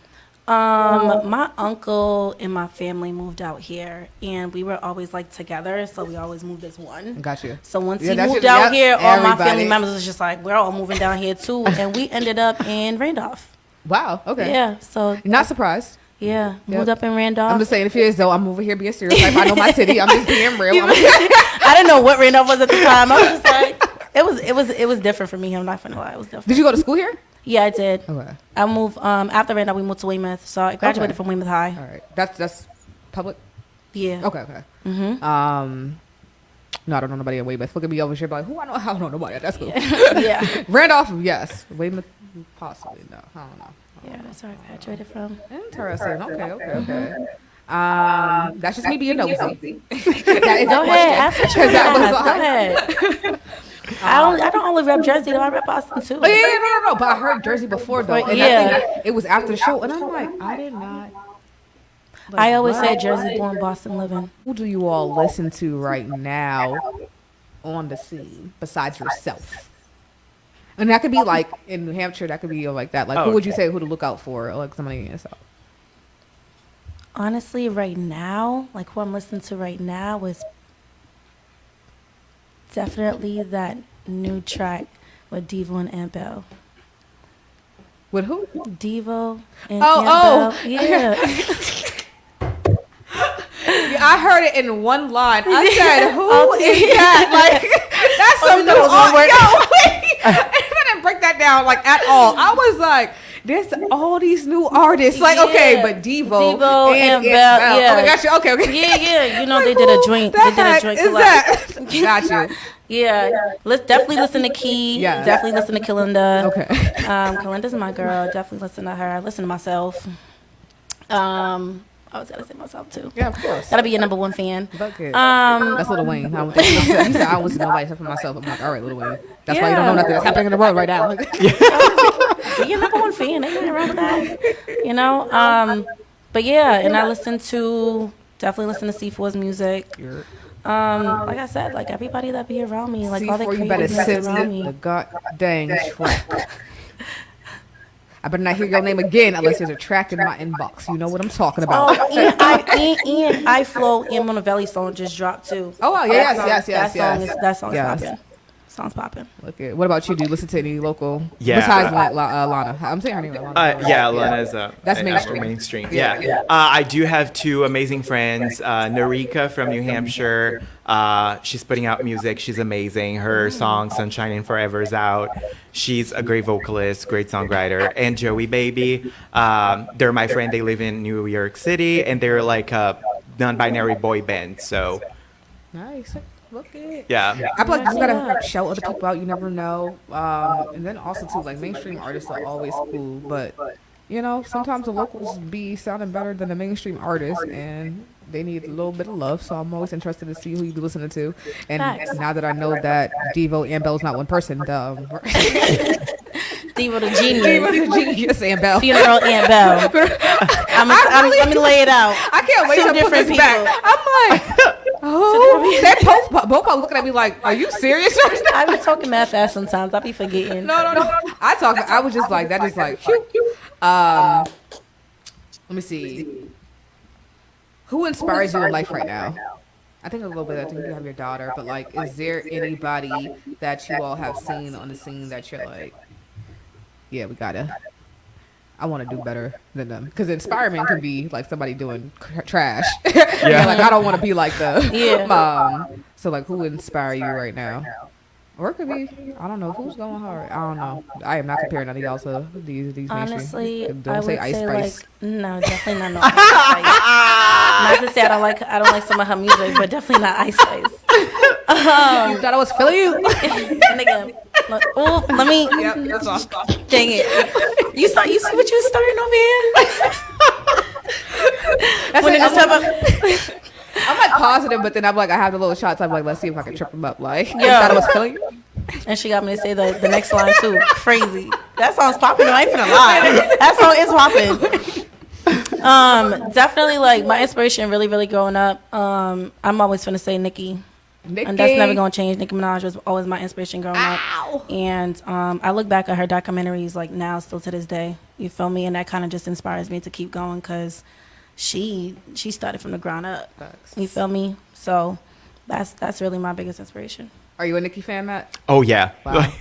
My uncle and my family moved out here, and we were always like together, so we always moved as one. Got you. So once Yeah, he that's moved just- out here, all my everybody. family members was just like, we're all moving down here too, and we ended up in Randolph. Wow. Okay. Yeah, so Not surprised. yeah, moved Yep. up in Randolph. I'm just saying, if it is though, I'm over here being serious. Like, I know my city. I'm just being real. I didn't know what Randolph was at the time. I was just like, it was different for me. I'm not gonna lie, it was different. Did you go to school here? Yeah, I did. Okay. I moved after Randolph. We moved to Weymouth, so I graduated Okay. from Weymouth High. All right. That's public. Yeah. Okay. No, I don't know nobody in Weymouth. Look at me over here, like, who I know? I don't know nobody at that school. Yeah. Randolph, yes. Weymouth, possibly no. I don't know. Yeah, that's where I graduated from. Interesting. Okay. That's just me being nosy. That is Go ahead, ask what you want to that was ask. Go like- ahead. I don't only rep Jersey though. I rep Boston too. Oh, yeah, no. But I heard Jersey before though. And Yeah. I think it was after the show, and I'm like, I did not. I always say Jersey born, Boston living. Who do you all listen to right now on the scene besides yourself? And that could be like in New Hampshire. That could be like that. Like, who would you say who to look out for? Like somebody yourself. Honestly, right now, like who I'm listening to right now is definitely that new track with Devo and Annabelle. With who? Devo and Oh, Annabelle. Yeah. Yeah, I heard it in one line. I said, "Who is that?" Like, that's some new art. Yo, wait. I didn't break that down like at all. I was like, "There's all these new artists." Like, okay, but Devo and Bell. Yeah. Okay, got you. Okay. Yeah. You know, they did a joint. They did a joint Is collab. that? Got you. Yeah, let's definitely listen to Key. Yeah. Definitely listen to Kalinda. Okay. Kalinda's my girl. Definitely listen to her. Listen to myself. I was gotta say myself too. Yeah, of course. Gotta be your number one fan. Fuck it. That's Lil Wayne. He said I don't listen to nobody except for myself. I'm like, all right, Lil Wayne. That's why you don't know nothing that's happening in the world right now. Be your number one fan. Ain't nothing wrong with that. You know. But yeah, and I definitely listen to C4's music. Like I said, like everybody that be around me, like all the C4, you better creators send around me. the god dang track. I better not hear your name again unless there's a track in my inbox. You know what I'm talking about. Oh, and I Flow and Monavelli song just dropped too. Oh, yes. That song's Yes. popping. Song's popping. Okay. What about you? Do you listen to any local? Yeah. Besides Lana. I'm saying her name. Lana. Lena's That's mainstream. mainstream. Yeah. Yeah. I do have two amazing friends. Narika from New Hampshire. She's putting out music. She's amazing. Her song "Sunshine and Forever" is out. She's a great vocalist, great songwriter. And Joey Baby. They're my friend. They live in New York City, and they're like a non-binary boy band. So. Nice. Look it. Yeah. I feel like you gotta shout other people out. You never know. And then also too, like mainstream artists are always cool, but you know sometimes the locals be sounding better than the mainstream artists, and they need a little bit of love. So I'm always interested to see who you be listening to. And Facts. now that I know that Devo and Bell's not one person, Devo the genius. Devo the genius and Bell. Funeral Aunt Bell. Let me lay it out. I can't wait Two to put different this back. people. I'm like, oh, they both are looking at me like, are you serious right now? I be talking mad fast sometimes. I be forgetting. No. I was just like, that is like, phew. Let me see. Who inspires you in life right now? I think a little bit. I think you have your daughter, but like, is there anybody that you all have seen on the scene that you're like, yeah, I want to do better than them? Because inspiring can be like somebody doing trash. Yeah. Like, I don't want to be like the so like, who inspire you right now? Or it could be, I don't know, who's going hard. I don't know. I am not comparing any of y'all to these Honestly, mainstream. Don't say Ice Spice. like no, definitely not no Ice Spice. Not to say I don't like some of her music, but definitely not Ice Spice. You thought I was feeling you? And again, let me. Yep, that's all. Dang it! You see what you was starting over here? When That's it just about. I'm like positive, but then I'm like, I have the little shots. I'm like, let's see if I can trip him up. Like, you Yo. thought I was feeling you? And she got me to say the next line too. Crazy. That song's popping. I ain't finna lie. That song is popping. Definitely like my inspiration really, really growing up. I'm always finna say Nicki. And that's never gonna change. Nicki Minaj was always my inspiration growing up. And I look back at her documentaries like now, still to this day. You feel me? And that kind of just inspires me to keep going because she started from the ground up. Facts. You feel me? So that's really my biggest inspiration. Are you a Nicki fan, Matt? Oh yeah. Wow.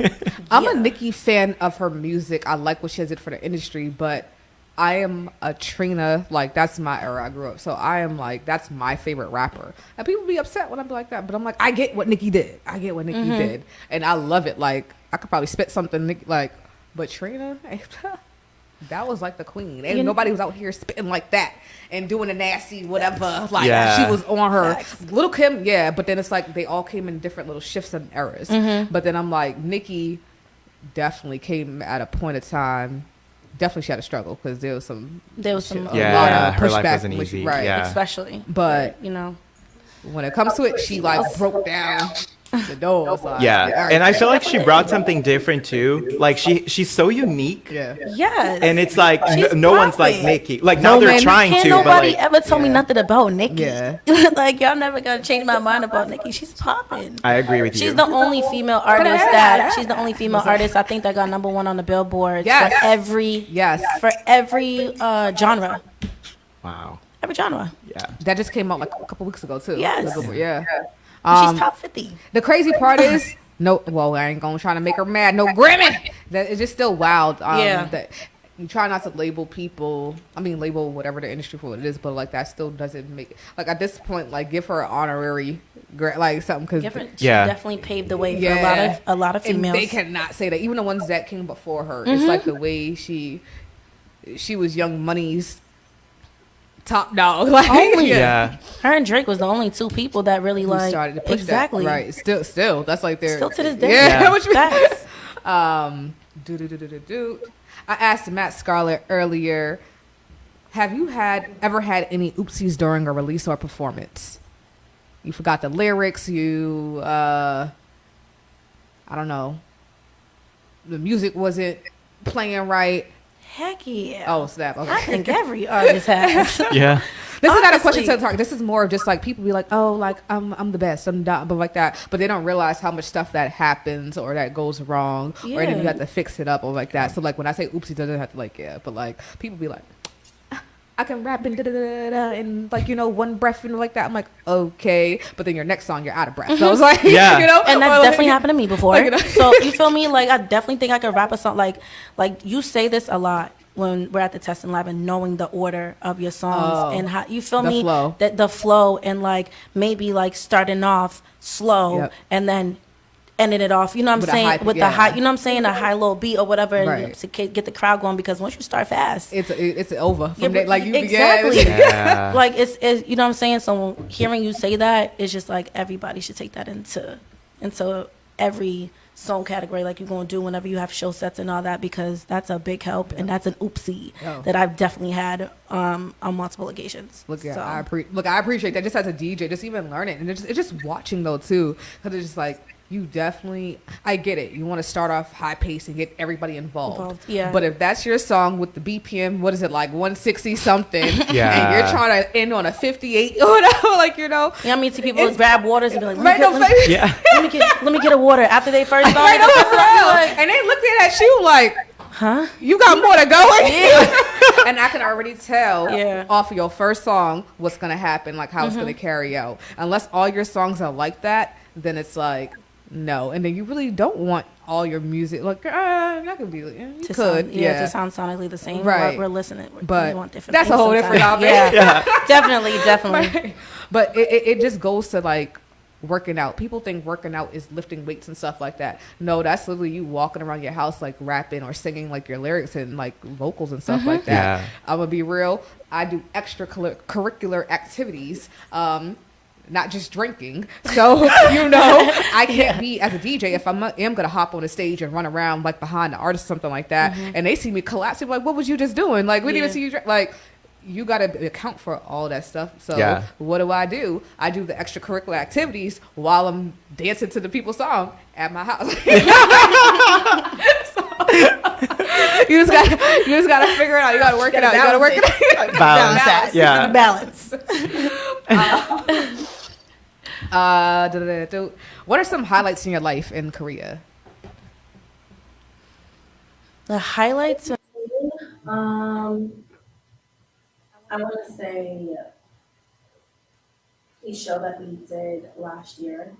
I'm a Nicki fan of her music. I like what she has did for the industry, but I am a Trina. Like, that's my era. I grew up. So I am like, that's my favorite rapper. And people be upset when I be like that, but I'm like, I get what Nicki did. Did. And I love it. Like, I could probably spit something like, but Trina, that was like the queen. And nobody was out here spitting like that and doing the nasty whatever. Like, she was on her. Little Kim, yeah. But then it's like they all came in different little shifts and eras. But then I'm like, Nicki definitely came at a point of time. Definitely she had a struggle because there was some her life pushback, wasn't easy. right? Yeah. Especially, But you know, when it comes to it, she like broke down the doors. Like, Yeah, and I feel like she brought something different too. Like she's so unique. Yeah. yes. And it's like She's no one's like popping. Nicki. Like now No they're man- trying Can't to, nobody but like ever tell me nothing about Nicki. Yeah. Like, y'all never gonna change my mind about Nicki. She's popping. I agree with you. She's the only female artist I think that got number one on the Billboard Yes. for every genre. Wow. Every genre. Yeah. That just came out like a couple weeks ago too. Yes. Yeah. She's top 50. The crazy part is I ain't gonna try to make her mad. No Grammy. That is just still wild. That you try not to label people. I mean, label whatever the industry for what it is, but like that still doesn't make it. Like at this point, like give her an honorary, like something because She definitely paved the way for a lot of and females. they cannot say that. Even the ones that came before her, it's like the way she was Young Money's top dog. Like Yeah. Her and Drake was the only two people that really Who like started to push exactly that. Right. Still. That's like their Still to this day. Yeah. What you mean? Facts. I asked Matt Scarlett earlier, have you ever had any oopsies during a release or performance? You forgot the lyrics, I don't know. The music wasn't playing right. Heck yeah. Oh, snap. Okay. I think every artist has. Yeah. This is not a question Honestly. to talk. This is more of just like people be like, oh, like I'm the best, I'm not, but like that. But they don't realize how much stuff that happens or that goes wrong, or then you Yeah. have to fix it up or like that. So like when I say oopsie, doesn't have to like but like people be like, I can rap and da da da da and like one breath and like that. I'm like okay, but then your next song you're out of breath. So I was like, Yeah. And that's or, like, definitely happened to me before. Like, So you feel me? Like I definitely think I could rap a song. Like you say this a lot when we're at the testing lab and knowing the order of your songs and how you feel the me. flow. That the flow and like maybe like starting off slow Yep. and then ending it off. You know what I'm With a saying? high- With yeah. the high. You know what I'm saying? A high low beat or whatever, Right. to get the crowd going. Because once you start fast, it's over. From Yeah, there, like you exactly. Yeah. like it's you know what I'm saying. So hearing you say that, it's just like everybody should take that into every song category, like you're gonna do whenever you have show sets and all that, because that's a big help and that's an oopsie Oh. that I've definitely had on multiple occasions. Look, yeah, So, I appreciate that. Just as a DJ, just even learning and it's just watching though too, because it's just like you definitely. I get it. You want to start off high pace and get everybody involved. Yeah. But if that's your song with the BPM, what is it like 160 something? Yeah. And you're trying to end on a 58 or whatever, like you know what I mean? See people It's- grab waters and be like, right? No, Yeah. let me get a water after they first song. right, no, for real. And they looking at you like, Huh? you got more to go. And I can already tell Yeah. off of your first song what's gonna happen, like how it's gonna carry out. Unless all your songs are like that, then it's like no. And then you really don't want all your music like that could be you To could sound, yeah. to sound sonically the same. Right. We're listening, But we want different. that's a things whole different sometimes. topic. Yeah, definitely. Right. But it just goes to like working out. People think working out is lifting weights and stuff like that. No, that's literally you walking around your house like rapping or singing like your lyrics and like vocals and stuff like that. Yeah. I'm gonna be real. I do extracurricular activities. Not just drinking. So, I can't be as a DJ if am going to hop on a stage and run around like behind the artist or something like that. And they see me collapse. They're like, what was you just doing? Like, we didn't even see you. Like, you got to account for all that stuff. So Yeah. what do? I do the extracurricular activities while I'm dancing to the people's song at my house. You just gotta figure it out. You gotta work it out. You gotta work it out. Balance that. Yeah. Balance. What are some highlights in your life in Korea? The highlights. I want to say the show that we did last year.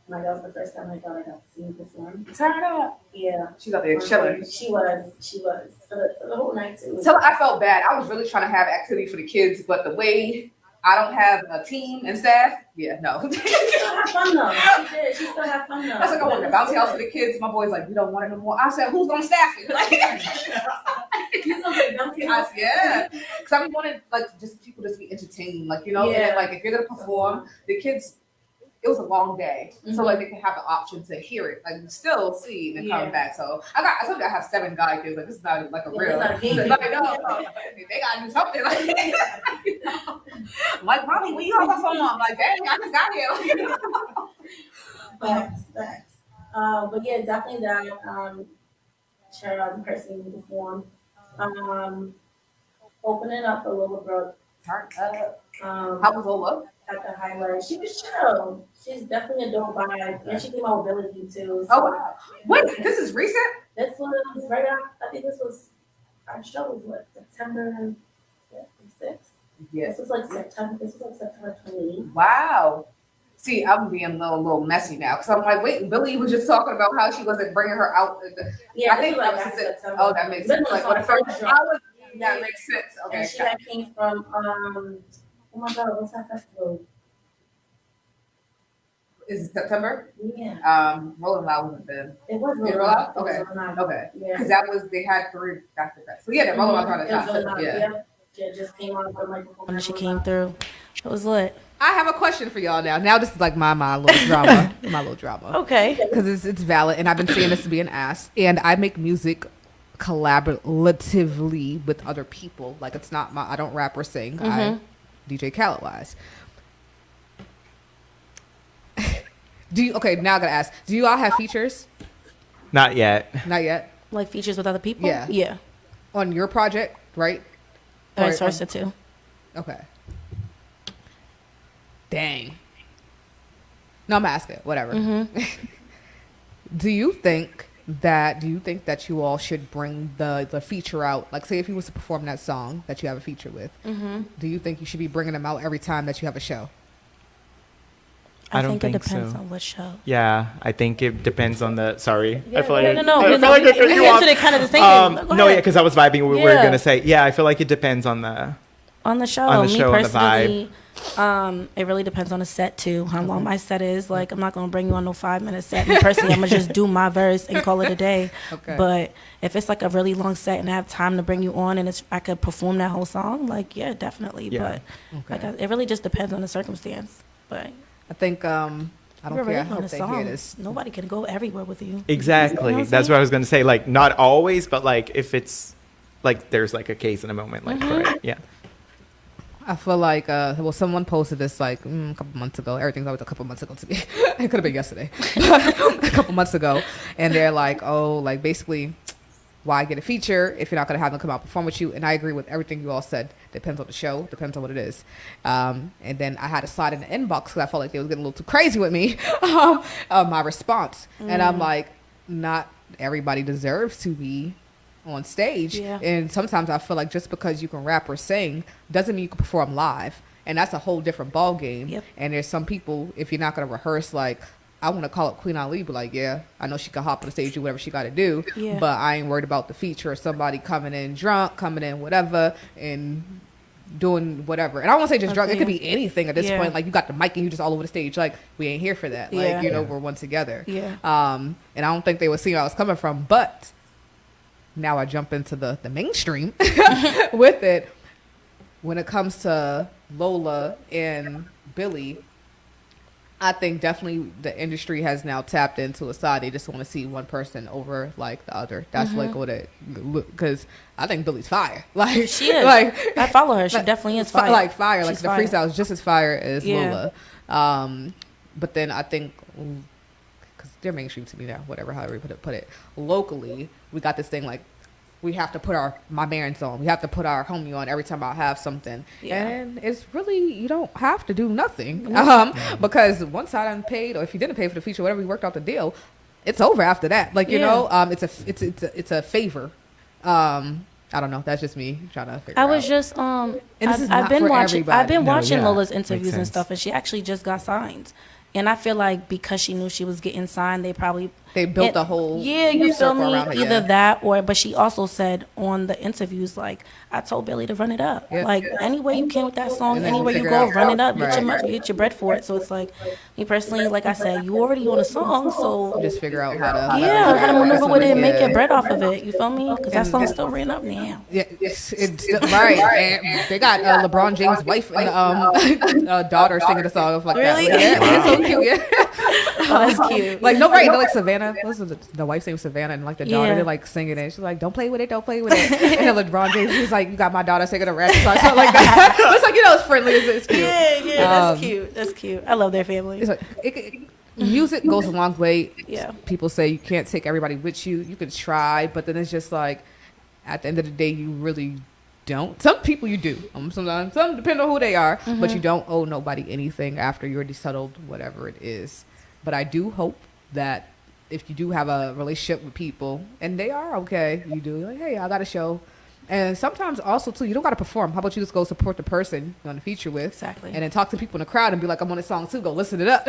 Like that was the first time I thought I got to see him perform. Turn up. Yeah, She's up there chilling. she was for the whole night too. So I felt bad. I was really trying to have activity for the kids, but the way I don't have a team and staff, yeah, no. She still had fun though. She did. She still had fun though. I was like, I want a bouncy house for the kids. My boy's like, we don't want it no more. I said, who's gonna staff it? Like, You gonna get bouncy house? yeah, because I wanted like just people just be entertained, like and then, like if you're gonna perform, the kids. It was a long day, so like they can have the option to hear it, like still see and come back. So I told you I have 7 guy kids. Like this is not like a real. It's not a game. Like, no, they gotta do something. Like mommy, when you have a phone, I'm like, dang, I just got here. Facts. But yeah, definitely that. Child person in the form. Opening up for Lola Brooke. Turn up. How was Lola? At the highlight. She was chill. She's definitely a dope vibe. And she came out with Billy too. So Oh wow! Wait, this is recent. this was right after, I think this was, our show was what, September 6th? Yes. This was like September 28th. Wow. See, I'm being a little messy now because I'm like, wait, Billy was just talking about how she wasn't bringing her out. Yeah, I think this was that like was September. Oh, that makes sense. Like when the first that makes sense. Okay. And she had came from, oh my God, what's that festival? Is it September? Yeah. Rolling Loud wasn't then. It was Rolling really Loud? loud. Okay. It was really loud. Okay. Yeah. Because they had 3 back to back. So yeah, the Rolling Loud on the It was top. really loud, Yeah. Yeah, just came on the microphone and she came through. It was lit. I have a question for y'all now. Now this is like my little drama. My little drama. Okay. Because it's valid, and I've been seeing this being asked. And I make music collaboratively with other people. Like it's not I don't rap or sing. I DJ Khaled wise. Okay, now I gotta ask. Do you all have features? Not yet. Not yet. Like features with other people? Yeah. Yeah. On your project, right? Vice versa too. Okay. Dang. No, I'm asking. Whatever. Do you think that you all should bring the feature out? Like, say if you was to perform that song that you have a feature with, do you think you should be bringing them out every time that you have a show? I don't think think it depends so. on what show. Yeah, I think it depends on the. Sorry, Yeah, I feel like no. I feel like I cut you We off. answered it kind of the same. Go No, yeah, ahead. because I was vibing. We were Yeah. gonna say, yeah, I feel like it depends on the. On the show, On the me show, on the personally, it really depends on the set too. How long my set is. Like, I'm not gonna bring you on no 5-minute set. Me personally, I'm gonna just do my verse and call it a day. Okay. But if it's like a really long set and I have time to bring you on and I could perform that whole song, like yeah, definitely. Yeah. But like, it really just depends on the circumstance. But I think I don't we're care. I really on hope a they hear song. this. Nobody can go everywhere with you. Exactly. You know what I'm That's saying? what I was gonna say. Like, not always, but like if it's like there's like a case in a moment, like for it. Yeah. I feel like someone posted this like a couple months ago. Everything's always a couple months ago to me. It could have been yesterday, a couple months ago, and they're like, oh, like basically, why get a feature if you're not gonna have them come out and perform with you? And I agree with everything you all said. Depends on the show, depends on what it is. And then I had to slide in the inbox because I felt like they was getting a little too crazy with me. My response, and I'm like, not everybody deserves to be on stage. Yeah. And sometimes I feel like just because you can rap or sing doesn't mean you can perform live. And that's a whole different ball game. Yep. And there's some people, if you're not going to rehearse, like, I want to call up Queen Ali, but like, yeah, I know she can hop on the stage, do whatever she got to do. Yeah. But I ain't worried about the feature of somebody coming in drunk, coming in whatever, and doing whatever. And I don't want to say just drunk. It could be anything at this Yeah. point. Like, you got the mic and you just all over the stage. Like, we ain't here for that. Like, Yeah. you know, we're one together. Yeah. And I don't think they would see where I was coming from. But now I jump into the mainstream with it. When it comes to Lola and Billy, I think definitely the industry has now tapped into a side. They just want to see one person over like the other. That's like what it, because I think Billy's fire. Like She is. Like I follow her. She definitely is fire. Like fire. Like She's the fire. freestyle is just as fire as Yeah. Lola. But then I think, because they're mainstream to me now, whatever, however you put it. Locally, we got this thing like, we have to put my Marins on. We have to put our homie on every time I have something. Yeah. And it's really, you don't have to do nothing. Because once I done paid, or if you didn't pay for the feature, whatever, we worked out the deal, it's over after that. Like, you Yeah. know, it's a favor. I don't know. That's just me trying to figure I out. was just And this is I've not been for watching everybody. I've been No, watching yeah. Lola's Makes interviews and sense. stuff, and she actually just got signed. And I feel like because she knew she was getting signed, they built a whole yeah, you feel circle me? around her, Either yeah. that or, but she also said on the interviews, like, I told Billy to run it up. Yeah. Like, any way you can with that song, And then anywhere you figure go, it out. run it up. Get Right. your money, get your bread for it. So it's like, me personally, like I said, you already on a song, so just figure out how to yeah, how to maneuver with it and make Yeah. your bread off of it. You feel me? Because that song's still ran up now. Yeah, it's right. And they got LeBron James' wife and daughter singing the song like Really? that. Yeah, it's so cute. Yeah. Oh, that's cute. Like, no, right. They're like Savannah. What's the wife's name? Savannah, and like the daughter, Yeah. they're like singing it. She's like, "Don't play with it, don't play with it." And then LeBron James, he's like, "You got my daughter singing a rap song," something like that. It's like, you know, it's friendly. It's cute. Yeah, that's cute. That's cute. I love their family. It's like, music goes a long way. Yeah. People say you can't take everybody with you. You can try, but then it's just like, at the end of the day, you really don't. Some people you do. Sometimes, some depend on who they are, but you don't owe nobody anything after you already settled whatever it is. But I do hope that if you do have a relationship with people and they are okay, you do like, hey, I got a show. And sometimes also too, you don't got to perform. How about you just go support the person you're on the feature with, Exactly. and then talk to people in the crowd and be like, I'm on this song too. Go listen it up.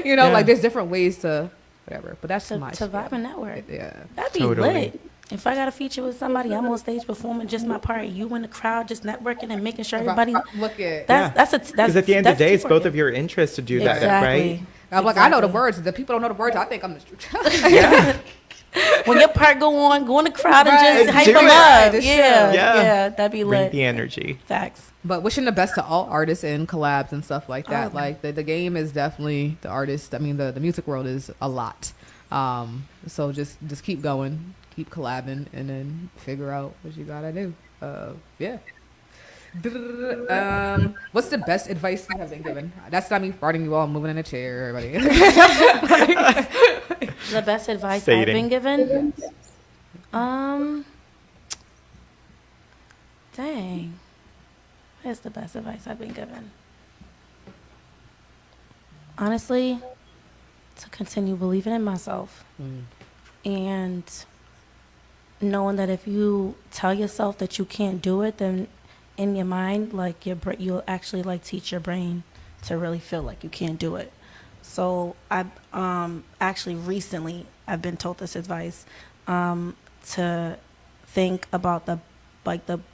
You know, Yeah. like there's different ways to whatever. But that's To my vibe and network. Yeah. That'd be Totally. lit. If I got a feature with somebody, I'm on stage performing just my part. You in the crowd, just networking and making sure everybody. Look at. That's Because at the end of the day, it's both of your interests to do that, Exactly. right? I'm like, I know the Exactly. words. The people don't know the words. I think I'm the. When your part go in the crowd and Right. just hype Do them it. up. Just Yeah, chill. yeah, that'd be Bring lit. the energy. Facts. But wishing the best to all artists and collabs and stuff like that. Oh. Like the game is definitely the artist. I mean, the music world is a lot. So just keep going, keep collabing, and then figure out what you gotta do. Yeah. What's the best advice you have been given? That's not me farting you all, moving in a chair, everybody. The best advice Say I've it. been given? Dang. What is the best advice I've been given? Honestly, to continue believing in myself. And knowing that if you tell yourself that you can't do it, then in your mind, like you'll actually like teach your brain to really feel like you can't do it. So I actually recently I've been told this advice to think about the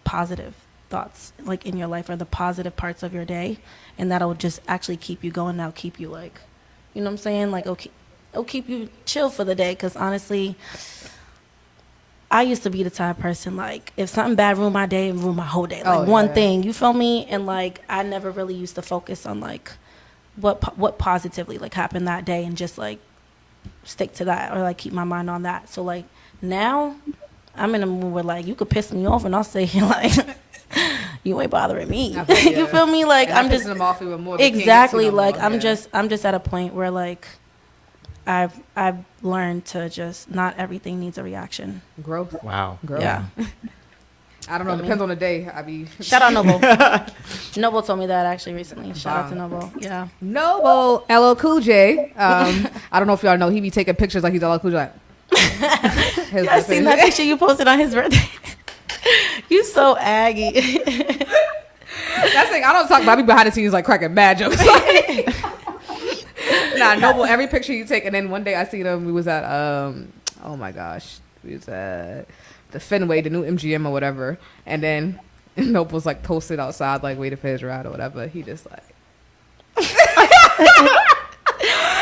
positive thoughts like in your life or the positive parts of your day, and that'll just actually keep you going. That'll keep you like, you know what I'm saying? Like it'll keep you chill for the day. Because honestly, I used to be the type of person, like, if something bad ruined my day, it ruined my whole day. Like, one thing, you feel me? And, like, I never really used to focus on, like, what positively, like, happened that day and just, like, stick to that or, like, keep my mind on that. So, like, now I'm in a mood where, like, you could piss me off and I'll say, like, you ain't bothering me. You feel me? Like, And I'm just... them off even more. They can't get Exactly. to them Like, more. I'm Yeah. just at a point where, like, I've learned to just not everything needs a reaction. Growth. Wow. Growth. Yeah. I don't know. Depends on the day. I be Shout out Noble. Noble told me that actually recently. Shout out to Noble. Yeah. Noble LL Cool J. I don't know if y'all know he be taking pictures like he's LL Cool J. Like, I seen that picture you posted on his birthday. You so aggy. That's like I don't talk about. I be behind the scenes like cracking mad jokes. Nah, Noble. Every picture you take, and then one day I seen him. We was at oh my gosh, we was at the Fenway, the new MGM or whatever, and then Noble's like posted outside like waiting for his ride or whatever. He just like.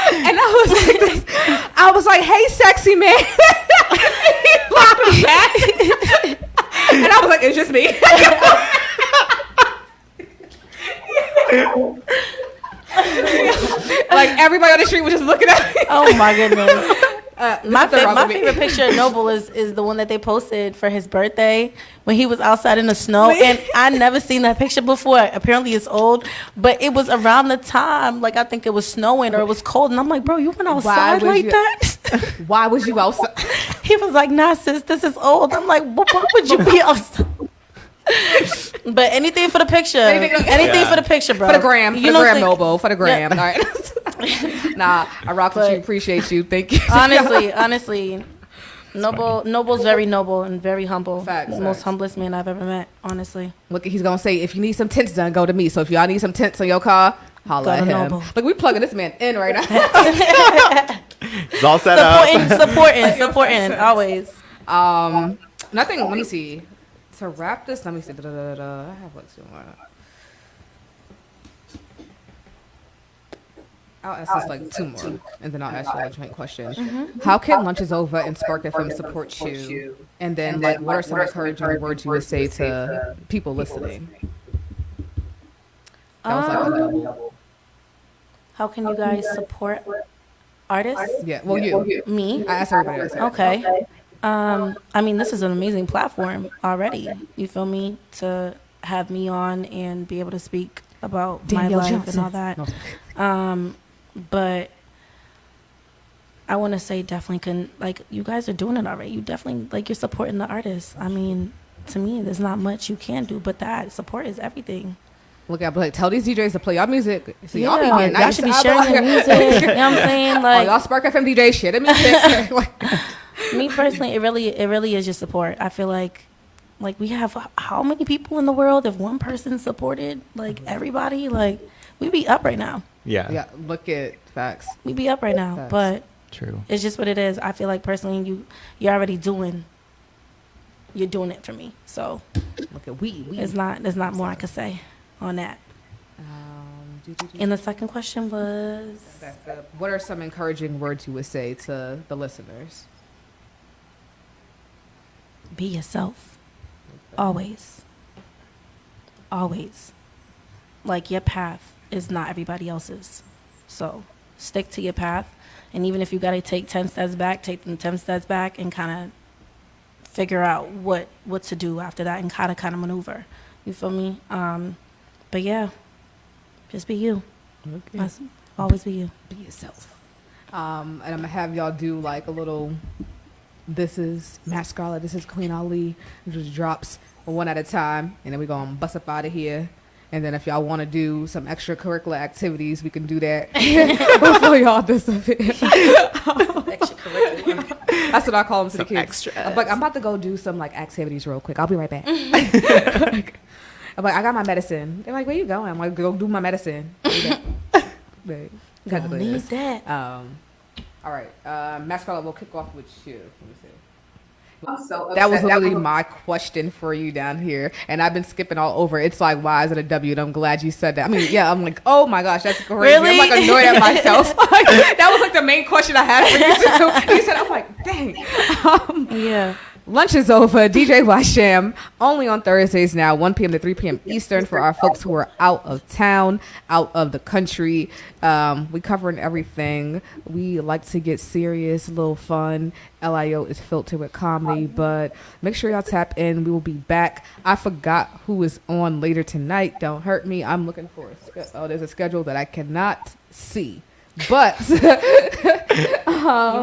And I was like, hey, sexy man. He laughed back. And I was like, it's just me. Like everybody on the street was just looking at me. Oh my goodness. My wrong with me. favorite picture of Noble is the one that they posted for his birthday when he was outside in the snow. And I never seen that picture before. Apparently it's old, but it was around the time, like I think it was snowing or it was cold. And I'm like, bro, you went outside like that? Why was you outside? He was like, nah, sis, this is old. I'm like, why would you be outside? But anything for the picture. Anything for the picture, bro. For the gram. For You the know, gram, like- Noble. For the gram. Yeah. All right. Nah, I rock with you. Appreciate you. Thank you. honestly, Noble's very noble and very humble. Facts, The most facts. humblest man I've ever met, honestly. Look, he's gonna say, if you need some tints done, go to me. So if y'all need some tints on your car, holla Go at to him. Noble. Look, we plugging this man in right now. It's all set up. Supporting, always. Nothing. Let me see. To wrap this, let me see. I have like 2 more. I'll ask this like 2 more, and then I'll ask you a joint question. Mm-hmm. How can Lunch is Over and Spark FM support you? And then, like, what are some encouraging words you would say to people listening? That was like a double. How can you guys support artists? Yeah. Well, you. Me? I asked everybody else. Okay. I mean, this is an amazing platform already. You feel me? To have me on and be able to speak about Danielle my life Johnson. and all that. But I want to say definitely like, you guys are doing it already. You definitely, like, you're supporting the artists. I mean, to me, there's not much you can do, but that support is everything. Look, I'll be like, tell these DJs to play y'all music. So y'all be Yeah, being y'all nice. should be I'll sharing your like- music. You know what I'm saying? Oh, Like, y'all Spark FM DJ shit. I mean, like, me personally, it really is just support. I feel like we have how many people in the world? If one person supported like everybody, like, we'd be up right now. Yeah. look at facts. We'd be up right now. Facts. But True. it's just what it is. I feel like personally, you're already doing it for me. So Look at we. there's not more I could say on that. And the second question was, What are some encouraging words you would say to the listeners? be yourself. Always. Always. Like, your path is not everybody else's. So stick to your path. And even if you got to take 10 steps back, take them 10 steps back and kind of figure out what to do after that and kind of maneuver. You feel me? But yeah, just be you. Okay. Always be you. Be yourself. And I'm gonna have y'all do like a little. This is Matt Scarlet. This is Queen Ali. It just drops one at a time, and then we gonna bust up out of here. And then if y'all want to do some extracurricular activities, we can do that. Before y'all disappear. Extracurricular. That's what I call them to the Some kids. extras. I'm like, I'm about to go do some like activities real quick. I'll be right back. I'm like, I got my medicine. They're like, where you going? I'm like, go do my medicine. Right. Don't need that. All right. Matt Scarlet, we'll kick off with you. Let me see. So That was upset. literally my question for you down here, and I've been skipping all over. It's like, why is it a W? And I'm glad you said that. I mean, yeah, I'm like, oh my gosh, that's crazy. Really? I'm like annoyed at myself. Like, that was like the main question I had for you too. You said, I'm like, dang. Yeah. Lunch is over. DJ Washam, only on Thursdays now, 1 p.m. to 3 p.m. Eastern for our folks who are out of town, out of the country. We covering everything. We like to get serious, a little fun. LIO is filtered with comedy, but make sure y'all tap in. We will be back. I forgot who is on later tonight. Don't hurt me. I'm looking for there's a schedule that I cannot see. But You were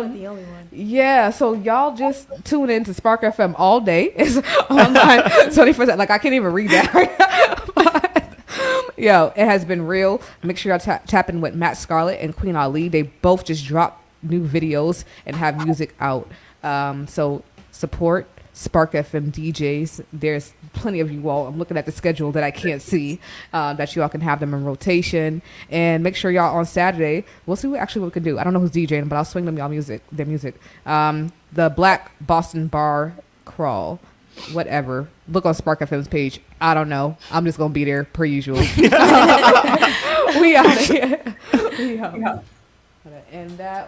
the only one. yeah, so y'all just tune in to Spark FM all day. It's online 24/7. Like, I can't even read that right now. But, yo, it has been real. Make sure y'all tap in with Matt Scarlet and Queen Ali. They both just dropped new videos and have music out. So support Spark FM DJs. There's plenty of you all. I'm looking at the schedule that I can't see, that you all can have them in rotation. And make sure y'all on Saturday, we'll see what we can do. I don't know who's DJing, but I'll swing them their music. The Black Boston Bar Crawl, whatever. Look on Spark FM's page. I don't know. I'm just going to be there per usual. We out of here. We out. And that